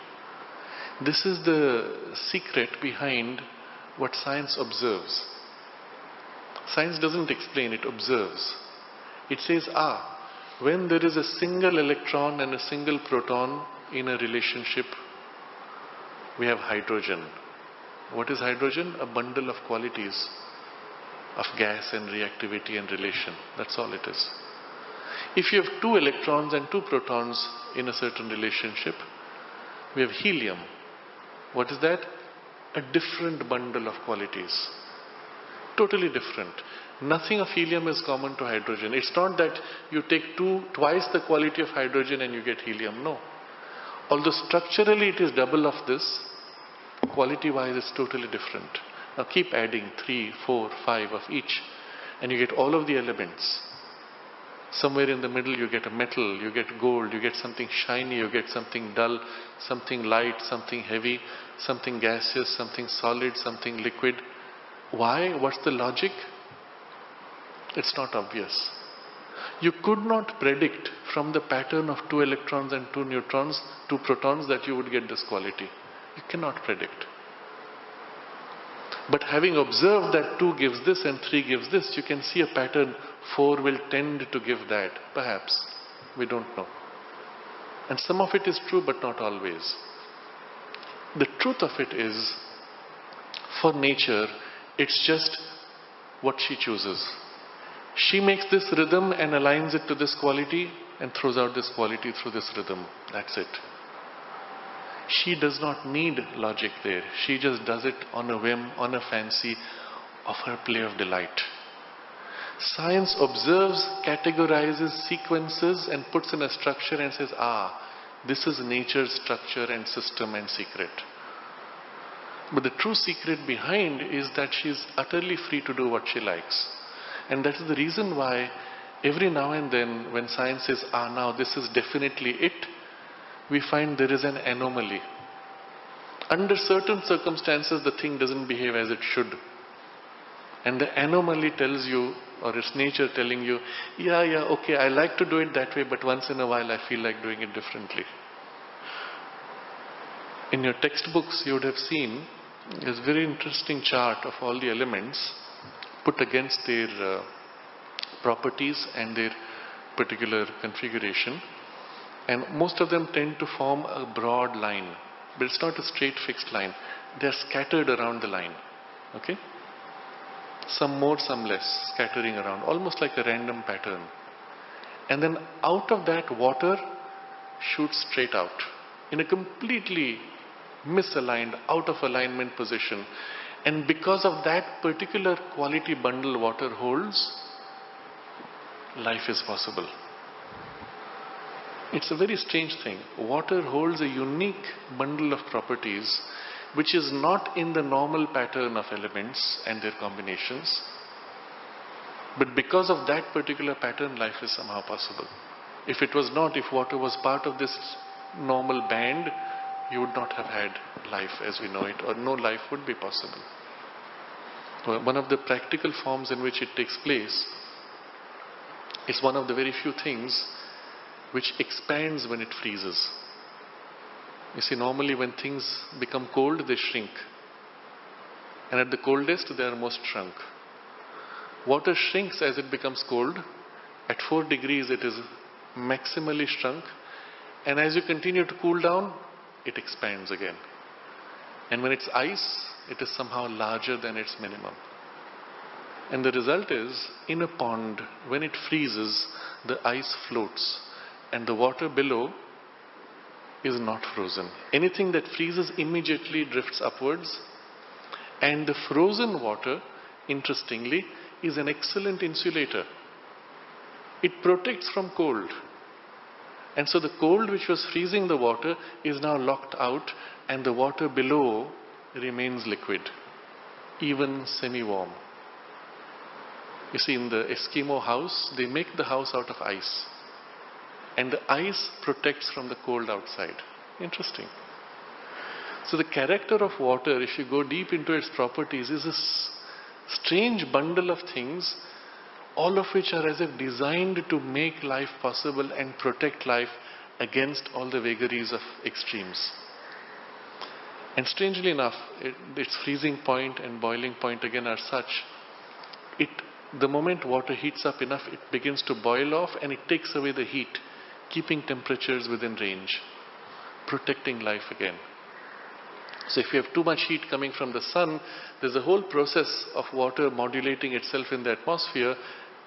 This is the secret behind what science observes. Science doesn't explain, it observes. It says, when there is a single electron and a single proton in a relationship, we have hydrogen. What is hydrogen? A bundle of qualities of gas and reactivity and relation. That's all it is. If you have 2 electrons and 2 protons in a certain relationship, we have helium. What is that? A different bundle of qualities. Totally different. Nothing of helium is common to hydrogen. It's not that you take twice the quality of hydrogen and you get helium. No. Although structurally it is double of this, quality-wise it's totally different. Now keep adding 3, 4, 5 of each, and you get all of the elements. Somewhere in the middle you get a metal, you get gold, you get something shiny, you get something dull, something light, something heavy, something gaseous, something solid, something liquid. Why? What's the logic? It's not obvious. You could not predict from the pattern of 2 electrons and 2 neutrons, 2 protons, that you would get this quality. You cannot predict. But having observed that 2 gives this and 3 gives this, you can see a pattern. 4 will tend to give that. Perhaps. We don't know. And some of it is true, but not always. The truth of it is, for nature, It's just what she chooses. She makes this rhythm and aligns it to this quality and throws out this quality through this rhythm. That's it. She does not need logic there. She just does it on a whim, on a fancy of her play of delight. Science observes, categorizes, sequences and puts in a structure and says, this is nature's structure and system and secret. But the true secret behind is that she is utterly free to do what she likes. And that is the reason why every now and then when science says, now this is definitely it, we find there is an anomaly. Under certain circumstances, the thing doesn't behave as it should. And the anomaly tells you, or it's nature telling you, okay, I like to do it that way, but once in a while I feel like doing it differently. In your textbooks, you would have seen this very interesting chart of all the elements put against their properties and their particular configuration. And most of them tend to form a broad line, but it's not a straight fixed line. They are scattered around the line. Okay? Some more, some less, scattering around, almost like a random pattern. And then out of that, water shoots straight out in a completely misaligned, out of alignment position. And because of that particular quality bundle water holds, life is possible. It's a very strange thing. Water holds a unique bundle of properties which is not in the normal pattern of elements and their combinations. But because of that particular pattern, life is somehow possible. If it was not, if water was part of this normal band, you would not have had life as we know it, or no life would be possible. One of the practical forms in which it takes place is one of the very few things which expands when it freezes. You see, normally when things become cold, they shrink. And at the coldest, they are most shrunk. Water shrinks as it becomes cold. At 4 degrees, it is maximally shrunk. And as you continue to cool down, it expands again. And when it's ice, it is somehow larger than its minimum. And the result is, in a pond, when it freezes, the ice floats. And the water below is not frozen. Anything that freezes immediately drifts upwards. And the frozen water, interestingly, is an excellent insulator. It protects from cold. And so the cold which was freezing the water is now locked out, and the water below remains liquid, even semi-warm. You see, in the Eskimo house, they make the house out of ice. And the ice protects from the cold outside. Interesting. So the character of water, if you go deep into its properties, is a strange bundle of things, all of which are as if designed to make life possible and protect life against all the vagaries of extremes. And strangely enough, its freezing point and boiling point again are such, the moment water heats up enough, it begins to boil off and it takes away the heat, keeping temperatures within range, protecting life again. So if you have too much heat coming from the sun, there's a whole process of water modulating itself in the atmosphere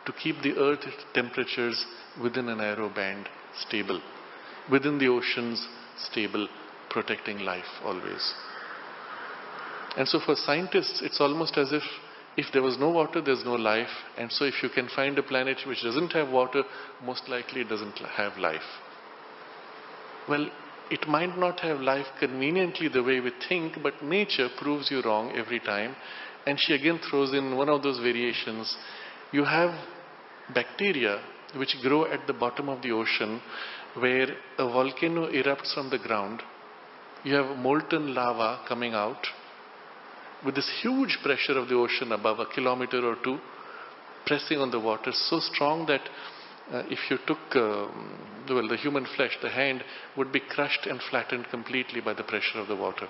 to keep the earth temperatures within a narrow band stable, within the oceans stable, protecting life always. And so for scientists, it's almost as if there was no water, there's no life. And so if you can find a planet which doesn't have water, most likely it doesn't have life. Well, it might not have life conveniently the way we think, but nature proves you wrong every time. And she again throws in one of those variations. You have bacteria which grow at the bottom of the ocean, where a volcano erupts from the ground. You have molten lava coming out with this huge pressure of the ocean above 1 kilometer or 2, pressing on the water so strong that if you took the human flesh, the hand would be crushed and flattened completely by the pressure of the water.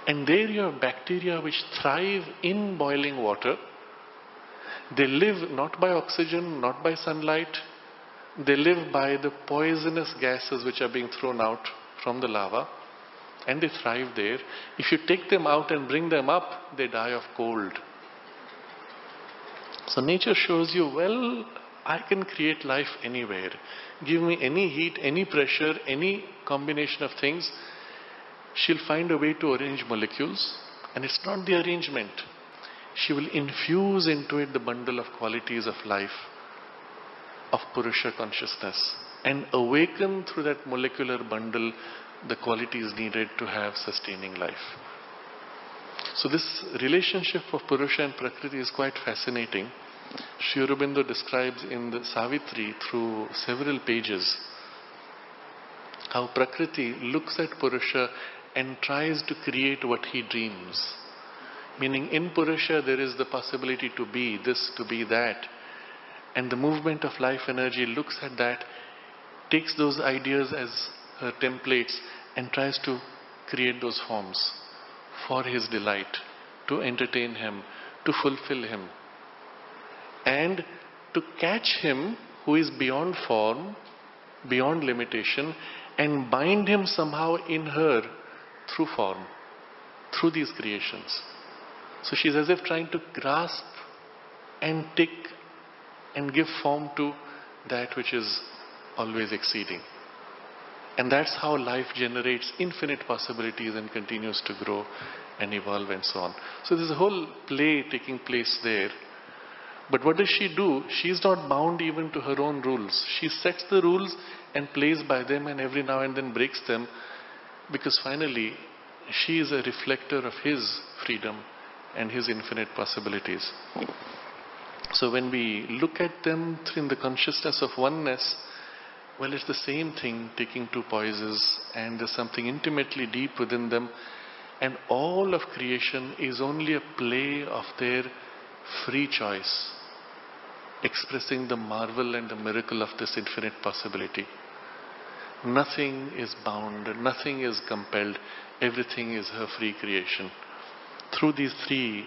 And there you have bacteria which thrive in boiling water. They live not by oxygen, not by sunlight. They live by the poisonous gases which are being thrown out from the lava. and they thrive there. If you take them out and bring them up, they die of cold. So nature shows you, well, I can create life anywhere. Give me any heat, any pressure, any combination of things. She'll find a way to arrange molecules, and it's not the arrangement. She will infuse into it the bundle of qualities of life, of Purusha consciousness, and awaken through that molecular bundle the qualities needed to have sustaining life. So this relationship of Purusha and Prakriti is quite fascinating. Sri Aurobindo describes in the Savitri through several pages how Prakriti looks at Purusha and tries to create what he dreams. Meaning in Purusha there is the possibility to be this, to be that. And the movement of life energy looks at that, takes those ideas as her templates and tries to create those forms for his delight, to entertain him, to fulfill him. And to catch him who is beyond form, beyond limitation, and bind him somehow in her through form, through these creations. So she's as if trying to grasp and take and give form to that which is always exceeding. And that's how life generates infinite possibilities and continues to grow and evolve and so on. So there's a whole play taking place there. But what does she do? She's not bound even to her own rules. She sets the rules and plays by them, and every now and then breaks them, because finally she is a reflector of his freedom and his infinite possibilities. So when we look at them in the consciousness of oneness, well, it's the same thing, taking two poises, and there's something intimately deep within them, and all of creation is only a play of their free choice, expressing the marvel and the miracle of this infinite possibility. Nothing is bound, nothing is compelled, everything is her free creation. Through these three: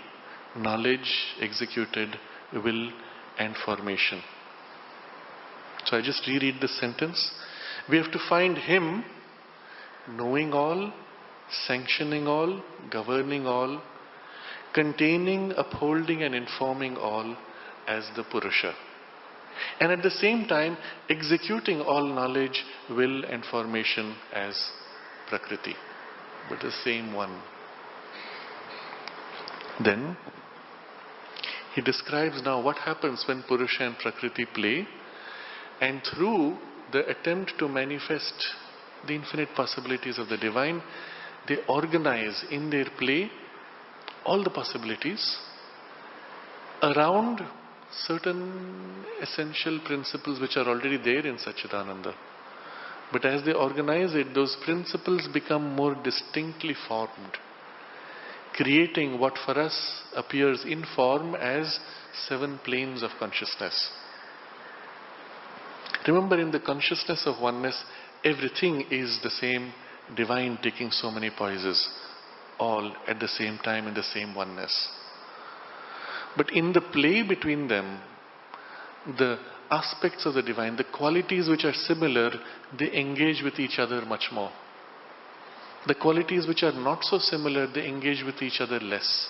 knowledge, executed, will, and formation. So I just reread this sentence. We have to find him knowing all, sanctioning all, governing all, containing, upholding, and informing all as the Purusha. And at the same time executing all knowledge, will, and formation as Prakriti. But the same one. Then he describes now what happens when Purusha and Prakriti play, and through the attempt to manifest the infinite possibilities of the divine, they organize in their play all the possibilities around certain essential principles which are already there in Satchidananda. But as they organize it, those principles become more distinctly formed, creating what for us appears in form as 7 planes of consciousness. Remember, in the consciousness of oneness, everything is the same divine taking so many poises, all at the same time in the same oneness. But in the play between them, the aspects of the divine, the qualities which are similar, they engage with each other much more. The qualities which are not so similar, they engage with each other less,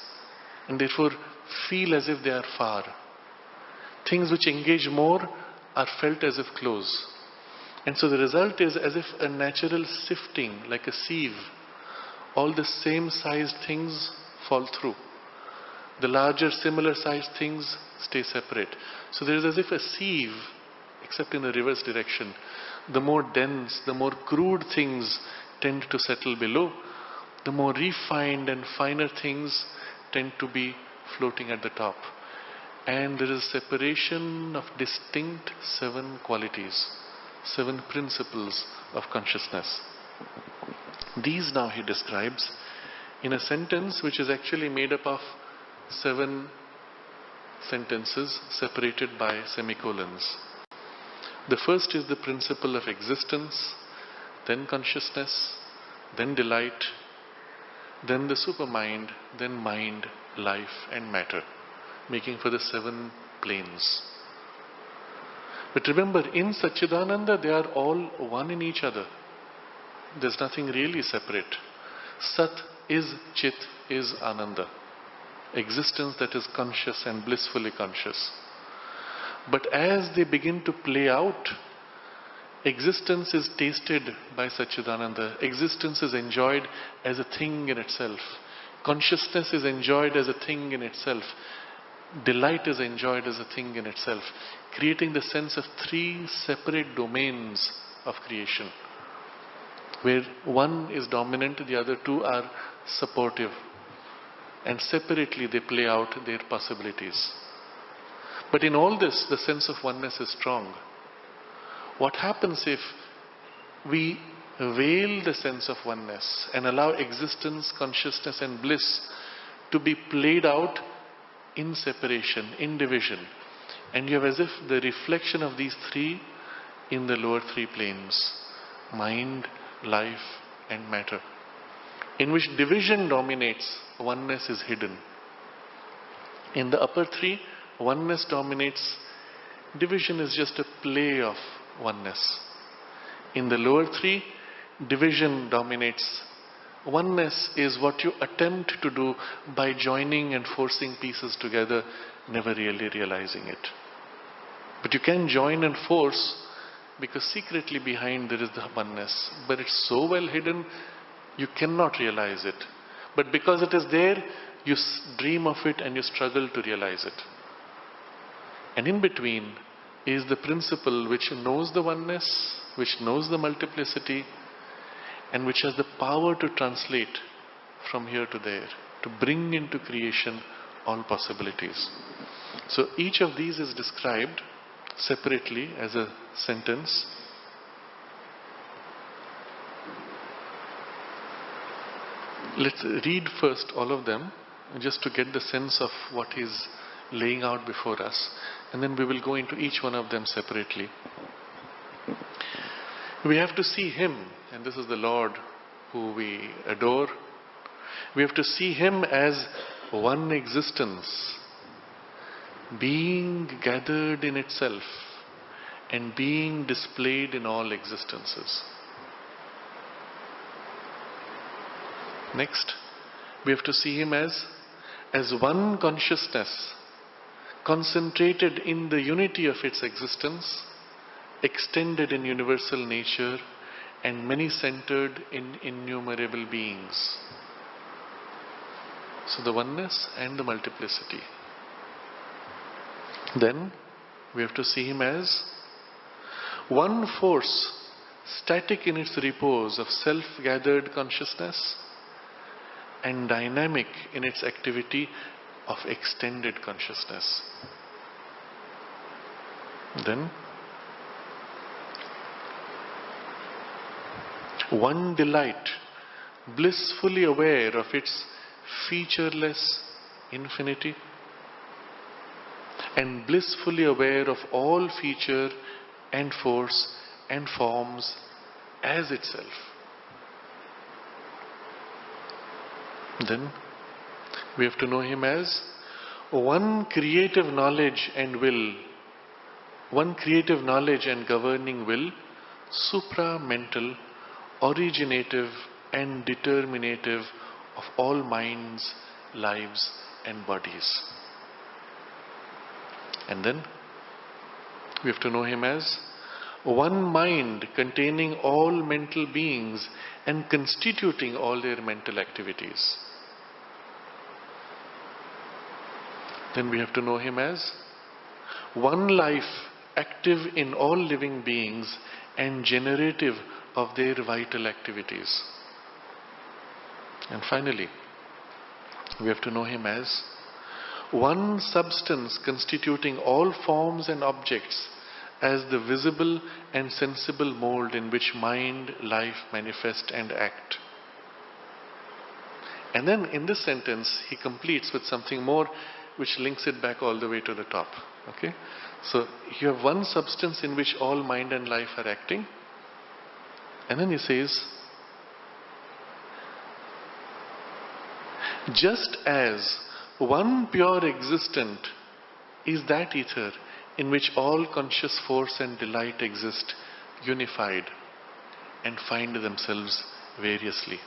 and therefore feel as if they are far. Things which engage more are felt as if close. And so the result is as if a natural sifting, like a sieve. All the same sized things fall through. The larger similar sized things stay separate. So there is as if a sieve, except in the reverse direction. The more dense, the more crude things tend to settle below. The more refined and finer things tend to be floating at the top. And there is separation of distinct 7 qualities, 7 principles of consciousness. These now he describes in a sentence which is actually made up of 7 sentences separated by semicolons. The first is the principle of existence, then consciousness, then delight, then the supermind, then mind, life, and matter, making for the 7 planes. But remember, in Satchidananda they are all one in each other. There's nothing really separate. Sat is Chit is Ananda. Existence that is conscious and blissfully conscious. But as they begin to play out, existence is tasted by Satchidananda. Existence is enjoyed as a thing in itself. Consciousness is enjoyed as a thing in itself. Delight is enjoyed as a thing in itself, creating the sense of three separate domains of creation, where one is dominant, the other two are supportive, and separately they play out their possibilities. But in all this, the sense of oneness is strong. What happens if we veil the sense of oneness and allow existence, consciousness and bliss to be played out in separation, in division, and you have as if the reflection of these three in the lower three planes, mind, life and matter, in which division dominates, oneness is hidden. In the upper three, oneness dominates, division is just a play of oneness. In the lower three, division dominates. Oneness is what you attempt to do by joining and forcing pieces together, never really realizing it. But you can join and force because secretly behind there is the oneness. But it's so well hidden, you cannot realize it. But because it is there, you dream of it and you struggle to realize it. And in between is the principle which knows the oneness, which knows the multiplicity, and which has the power to translate from here to there, to bring into creation all possibilities. So each of these is described separately as a sentence. Let's read first all of them, just to get the sense of what is laying out before us, and then we will go into each one of them separately. We have to see Him, and this is the Lord who we adore. We have to see Him as one existence, being gathered in itself and being displayed in all existences. Next, we have to see Him as one consciousness, concentrated in the unity of its existence, extended in universal nature, and many-centered in innumerable beings. So the oneness and the multiplicity. Then we have to see Him as one force, static in its repose of self-gathered consciousness and dynamic in its activity of extended consciousness. Then one delight, blissfully aware of its featureless infinity and blissfully aware of all feature and force and forms as itself. Then we have to know Him as one creative knowledge and will, one creative knowledge and governing will, supra-mental, originative and determinative of all minds, lives and bodies. And then we have to know Him as one mind containing all mental beings and constituting all their mental activities. Then we have to know Him as one life active in all living beings and generative of their vital activities. And finally, we have to know Him as one substance constituting all forms and objects as the visible and sensible mold in which mind, life manifest and act. And then in this sentence, he completes with something more which links it back all the way to the top. Okay? So you have one substance in which all mind and life are acting. And then he says, just as one pure existent is that ether in which all conscious force and delight exist unified and find themselves variously.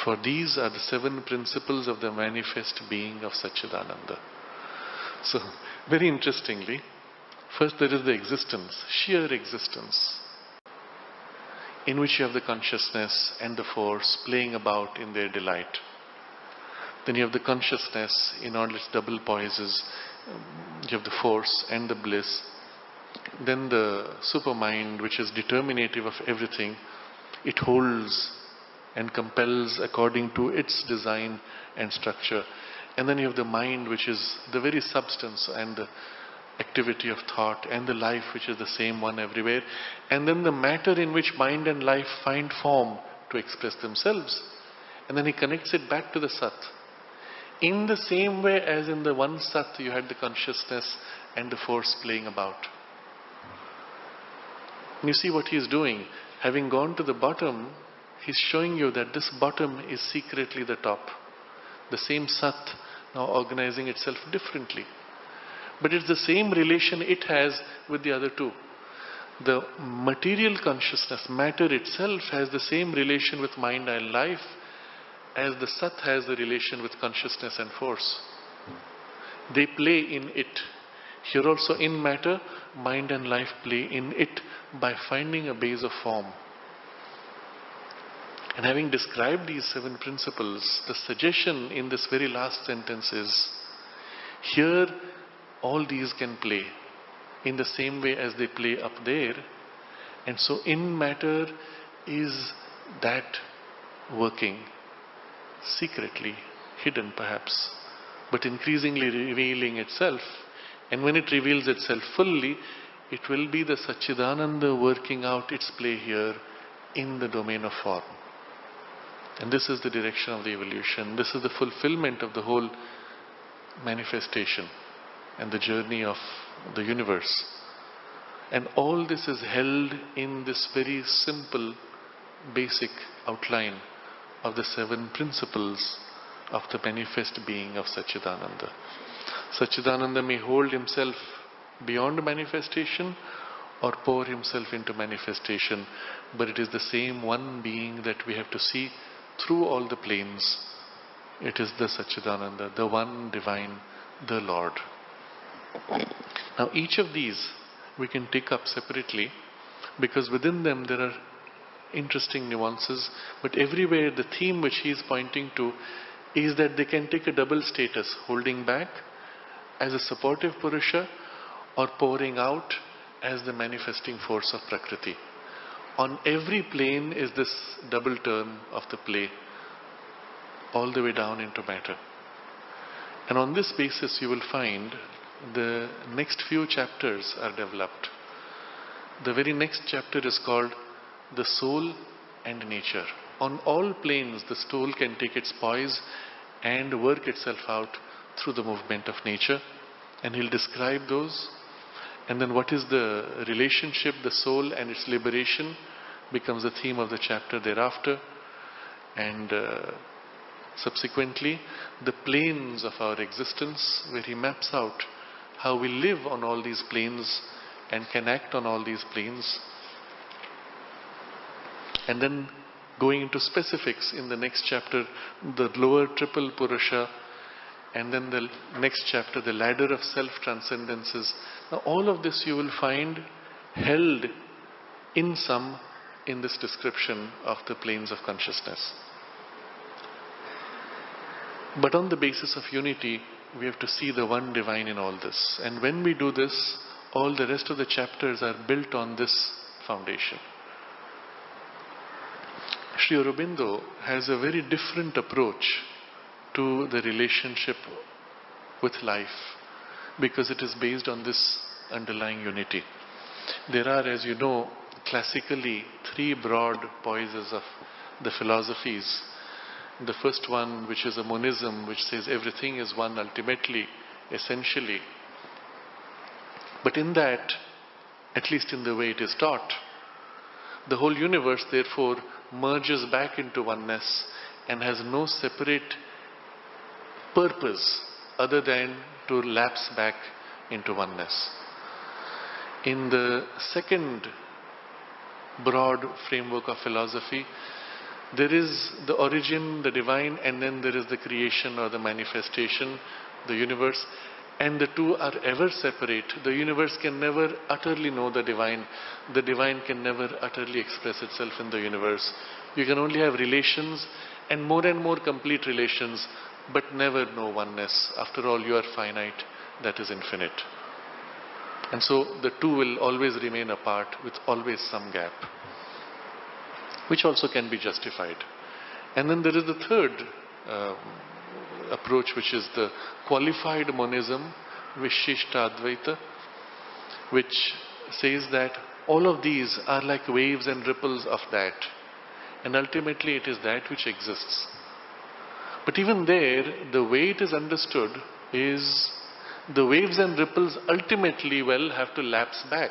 For these are the 7 principles of the manifest being of Satchidananda. So, very interestingly, first there is the existence, sheer existence, in which you have the consciousness and the force playing about in their delight. Then you have the consciousness in all its double poises. You have the force and the bliss. Then the supermind, which is determinative of everything. It holds and compels according to its design and structure. And then you have the mind, which is the very substance and the activity of thought, and the life, which is the same one everywhere. And then the matter in which mind and life find form to express themselves. And then he connects it back to the Sat. In the same way as in the one Sat, you had the consciousness and the force playing about. And you see what he is doing. Having gone to the bottom, he's showing you that this bottom is secretly the top. The same Sat now organizing itself differently. But it's the same relation it has with the other two. The material consciousness, matter itself, has the same relation with mind and life as the Sat has the relation with consciousness and force. They play in it. Here also in matter, mind and life play in it by finding a base of form. And having described these 7 principles, the suggestion in this very last sentence is, here all these can play in the same way as they play up there. And so in matter is that working secretly, hidden perhaps, but increasingly revealing itself. And when it reveals itself fully, it will be the Satchidananda working out its play here in the domain of form. And this is the direction of the evolution. This is the fulfillment of the whole manifestation and the journey of the universe. And all this is held in this very simple, basic outline of the 7 principles of the manifest being of Satchidananda. Satchidananda may hold himself beyond manifestation or pour himself into manifestation, but it is the same one being that we have to see through all the planes. It is the Satchidananda, the one divine, the Lord. Now each of these we can take up separately, because within them there are interesting nuances, but everywhere the theme which he is pointing to is that they can take a double status, holding back as a supportive Purusha or pouring out as the manifesting force of Prakriti. On every plane is this double turn of the play, all the way down into matter. And on this basis you will find the next few chapters are developed. The very next chapter is called The Soul and Nature. On all planes the soul can take its poise and work itself out through the movement of nature, and he'll describe those. And then what is the relationship, the soul and its liberation, becomes the theme of the chapter thereafter. And subsequently the planes of our existence, where he maps out how we live on all these planes and can act on all these planes. And then going into specifics in the next chapter, the lower triple Purusha, and then the next chapter, the ladder of self-transcendences. Now all of this you will find held in sum in this description of the planes of consciousness. But on the basis of unity, we have to see the one divine in all this. And when we do this, all the rest of the chapters are built on this foundation. Sri Aurobindo has a very different approach to the relationship with life, because it is based on this underlying unity. There are, as you know, classically 3 broad poises of the philosophies. The first one, which is a monism, which says everything is one ultimately, essentially. But in that, at least in the way it is taught, the whole universe therefore merges back into oneness and has no separate purpose other than to lapse back into oneness. In the second broad framework of philosophy, There is the origin, the divine, and then there is the creation or the manifestation, the universe. And the two are ever separate. The universe can never utterly know the divine. The divine can never utterly express itself in the universe. You can only have relations and more complete relations, but never know oneness. After all, you are finite, that is infinite. And so the two will always remain apart with always some gap, which also can be justified. And then there is the third approach, which is the qualified monism, Vishishta Advaita, which says that all of these are like waves and ripples of that, and ultimately it is that which exists. But even there, the way it is understood is the waves and ripples ultimately have to lapse back.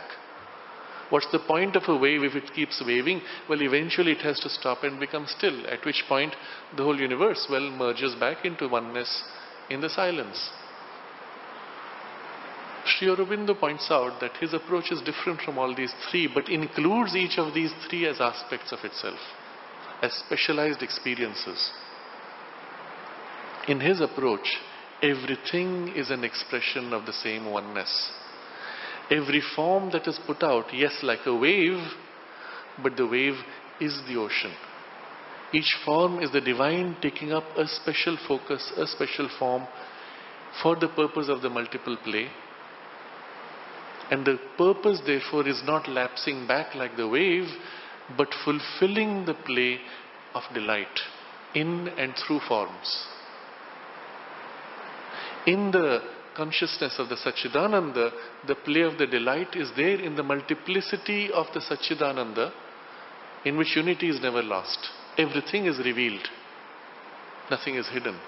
What's the point of a wave if it keeps waving? Well, eventually it has to stop and become still, at which point the whole universe merges back into oneness in the silence. Sri Aurobindo points out that his approach is different from all these three, but includes each of these three as aspects of itself, as specialized experiences. In his approach, everything is an expression of the same oneness. Every form that is put out, yes, like a wave, but the wave is the ocean. Each form is the divine taking up a special focus, a special form for the purpose of the multiple play. And the purpose therefore is not lapsing back like the wave, but fulfilling the play of delight in and through forms. In the consciousness of the Satchidananda, the play of the delight is there in the multiplicity of the Satchidananda, in which unity is never lost. Everything is revealed. Nothing is hidden.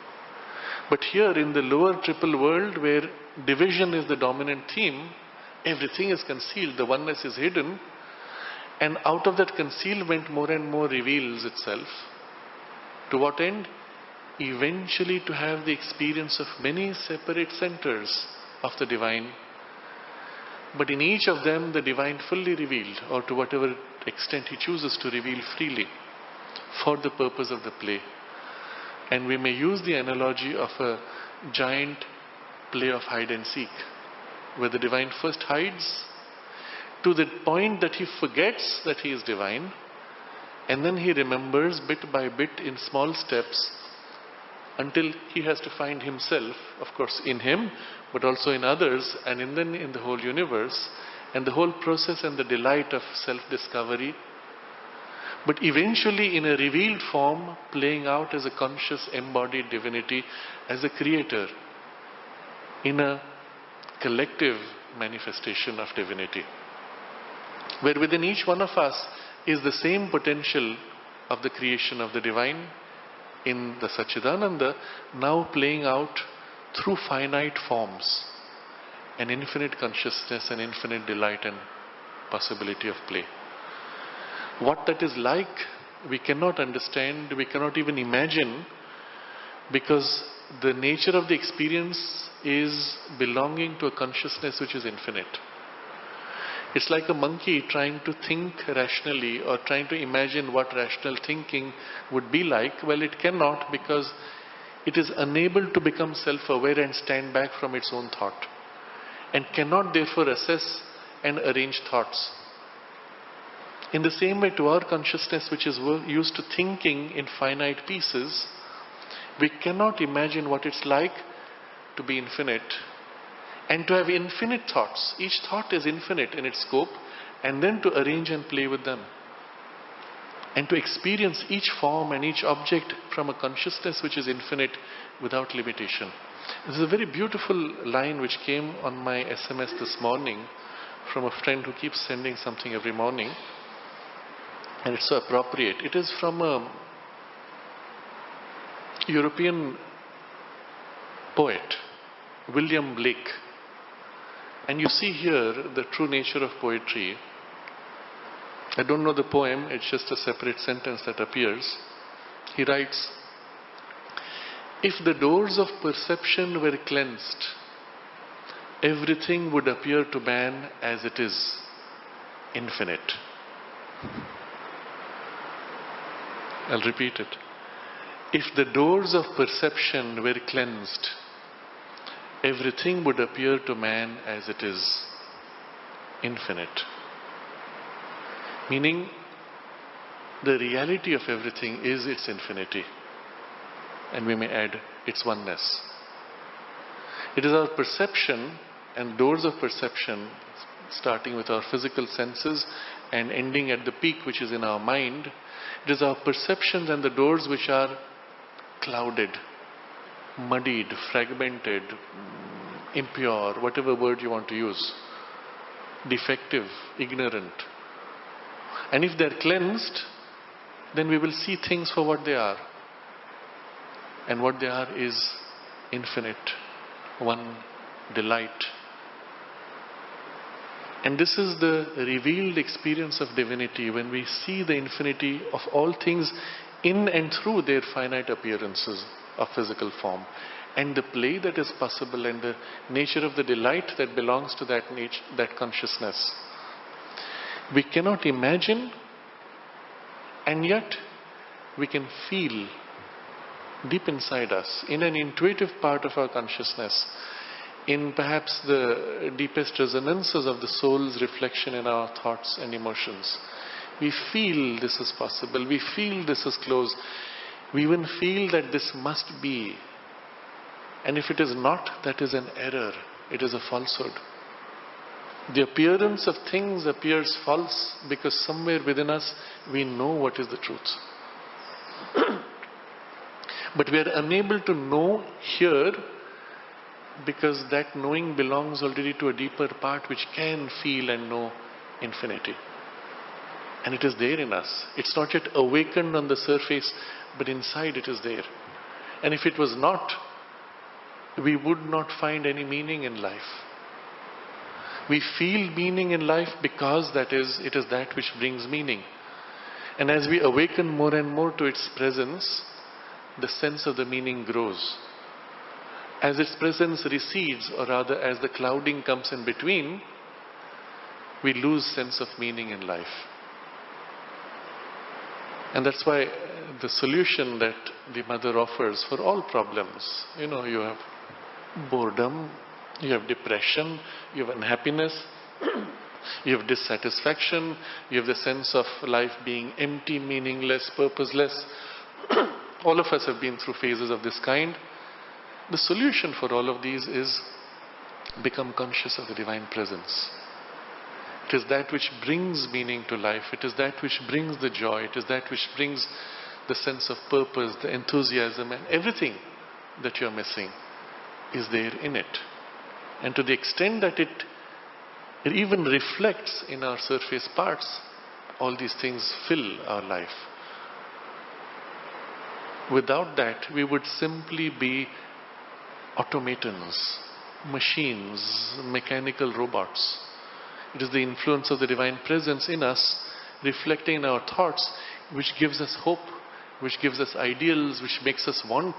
But here in the lower triple world, where division is the dominant theme, everything is concealed. The oneness is hidden. And out of that concealment, more and more reveals itself. To what end? Eventually to have the experience of many separate centers of the divine, but in each of them the divine fully revealed, or to whatever extent he chooses to reveal freely for the purpose of the play. And we may use the analogy of a giant play of hide and seek, where the divine first hides to the point that he forgets that he is divine, and then he remembers bit by bit in small steps until he has to find himself, of course in him, but also in others, and then in the whole universe, and the whole process and the delight of self-discovery. But eventually in a revealed form, playing out as a conscious embodied divinity, as a creator, in a collective manifestation of divinity, where within each one of us is the same potential of the creation of the divine, in the Satchidananda, now playing out through finite forms, an infinite consciousness, an infinite delight and possibility of play. What that is like, we cannot understand, we cannot even imagine, because the nature of the experience is belonging to a consciousness which is infinite. It's like a monkey trying to think rationally or trying to imagine what rational thinking would be like. Well, it cannot, because it is unable to become self-aware and stand back from its own thought, and cannot therefore assess and arrange thoughts. In the same way, to our consciousness, which is used to thinking in finite pieces, we cannot imagine what it's like to be infinite and to have infinite thoughts. Each thought is infinite in its scope, and then to arrange and play with them, and to experience each form and each object from a consciousness which is infinite without limitation. This is a very beautiful line which came on my SMS this morning from a friend who keeps sending something every morning, and it's so appropriate. It is from a European poet, William Blake. And you see here the true nature of poetry. I don't know the poem, it's just a separate sentence that appears. He writes, "If the doors of perception were cleansed, everything would appear to man as it is, infinite." I'll repeat it. If the doors of perception were cleansed, everything would appear to man as it is, infinite. Meaning, the reality of everything is its infinity. And we may add its oneness. It is our perception and doors of perception, starting with our physical senses and ending at the peak which is in our mind. It is our perceptions and the doors which are clouded, muddied, fragmented, impure, whatever word you want to use, defective, ignorant. And if they're cleansed, then we will see things for what they are. And what they are is infinite, one delight. And this is the revealed experience of divinity, when we see the infinity of all things in and through their finite appearances of physical form, and the play that is possible and the nature of the delight that belongs to that nature, that consciousness. We cannot imagine, and yet we can feel deep inside us, in an intuitive part of our consciousness, in perhaps the deepest resonances of the soul's reflection in our thoughts and emotions. We feel this is possible, we feel this is close, we even feel that this must be. And if it is not, that is an error, it is a falsehood. The appearance of things appears false because somewhere within us we know what is the truth. But we are unable to know here because that knowing belongs already to a deeper part which can feel and know infinity. And it is there in us. It's not yet awakened on the surface, but inside it is there. And if it was not, we would not find any meaning in life. We feel meaning in life because it is that which brings meaning. And as we awaken more and more to its presence, the sense of the meaning grows. As its presence recedes, or rather as the clouding comes in between, we lose sense of meaning in life. And that's why the solution that the mother offers for all problems, you have boredom, you have depression, you have unhappiness, you have dissatisfaction, you have the sense of life being empty, meaningless, purposeless. All of us have been through phases of this kind. The solution for all of these is become conscious of the divine presence. It is that which brings meaning to life. It is that which brings the joy. It is that which brings the sense of purpose, the enthusiasm, and everything that you are missing is there in it. And to the extent that it even reflects in our surface parts, all these things fill our life. Without that, we would simply be automatons, machines, mechanical robots. It is the influence of the divine presence in us, reflecting in our thoughts, which gives us hope, which gives us ideals, which makes us want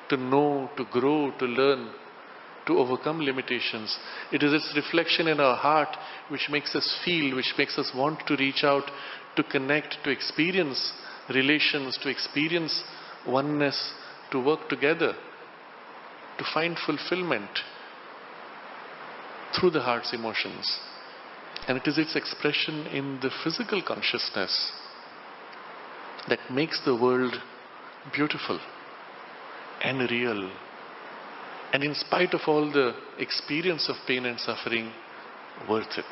to know, to grow, to learn, to overcome limitations. It is its reflection in our heart which makes us feel, which makes us want to reach out, to connect, to experience relations, to experience oneness, to work together, to find fulfillment through the heart's emotions. And it is its expression in the physical consciousness that makes the world beautiful and real. And in spite of all the experience of pain and suffering, worth it.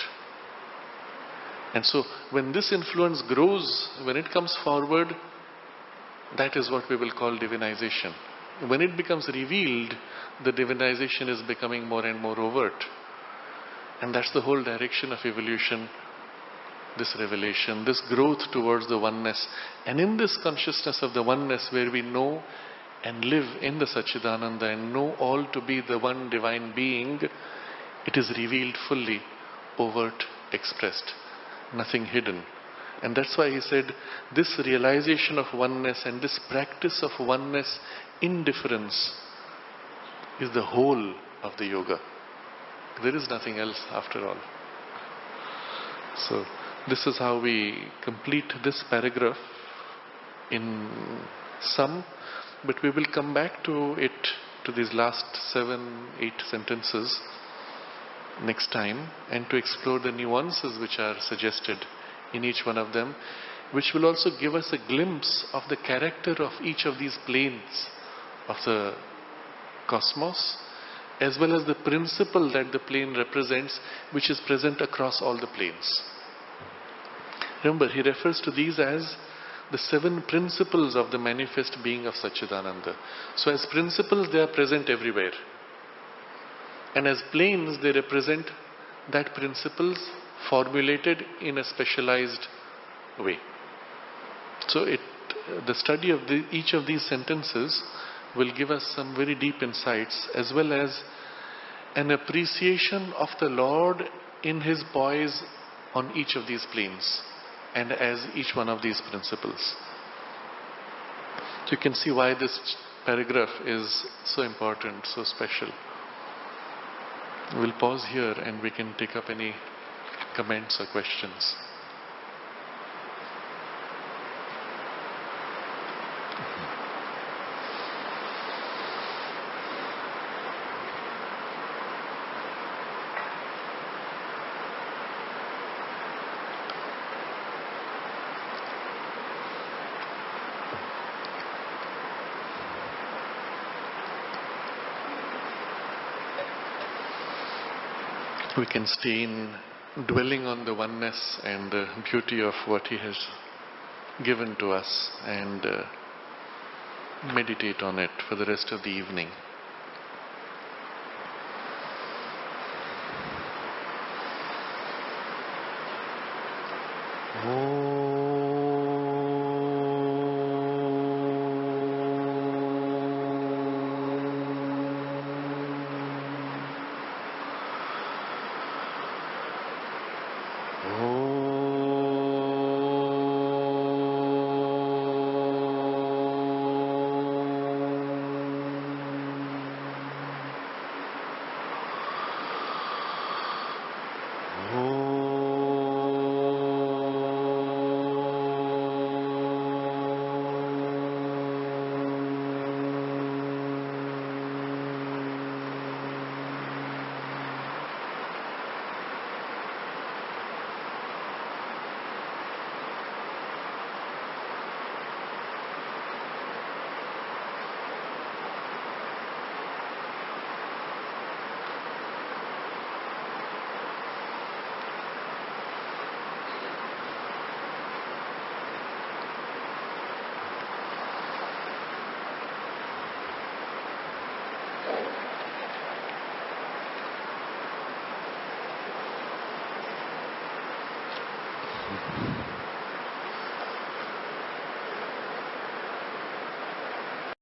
And so when this influence grows, when it comes forward, that is what we will call divinization. When it becomes revealed, the divinization is becoming more and more overt. And that's the whole direction of evolution, this revelation, this growth towards the oneness. And in this consciousness of the oneness, where we know and live in the Satchidananda and know all to be the one divine being, it is revealed fully, overt, expressed, nothing hidden. And that's why he said, this realization of oneness and this practice of oneness in difference is the whole of the yoga. There is nothing else after all. So this is how we complete this paragraph in some, but we will come back to it, to these last 7, 8 sentences next time, and to explore the nuances which are suggested in each one of them, which will also give us a glimpse of the character of each of these planes of the cosmos, as well as the principle that the plane represents, which is present across all the planes. Remember, he refers to these as the 7 principles of the manifest being of Satchidananda. So as principles, they are present everywhere. And as planes, they represent that principles formulated in a specialized way. So the study of each of these sentences will give us some very deep insights, as well as an appreciation of the Lord in His poise on each of these planes and as each one of these principles. So you can see why this paragraph is so important, so special. We'll pause here and we can take up any comments or questions. We can stay in dwelling on the oneness and the beauty of what He has given to us, and meditate on it for the rest of the evening. Oh.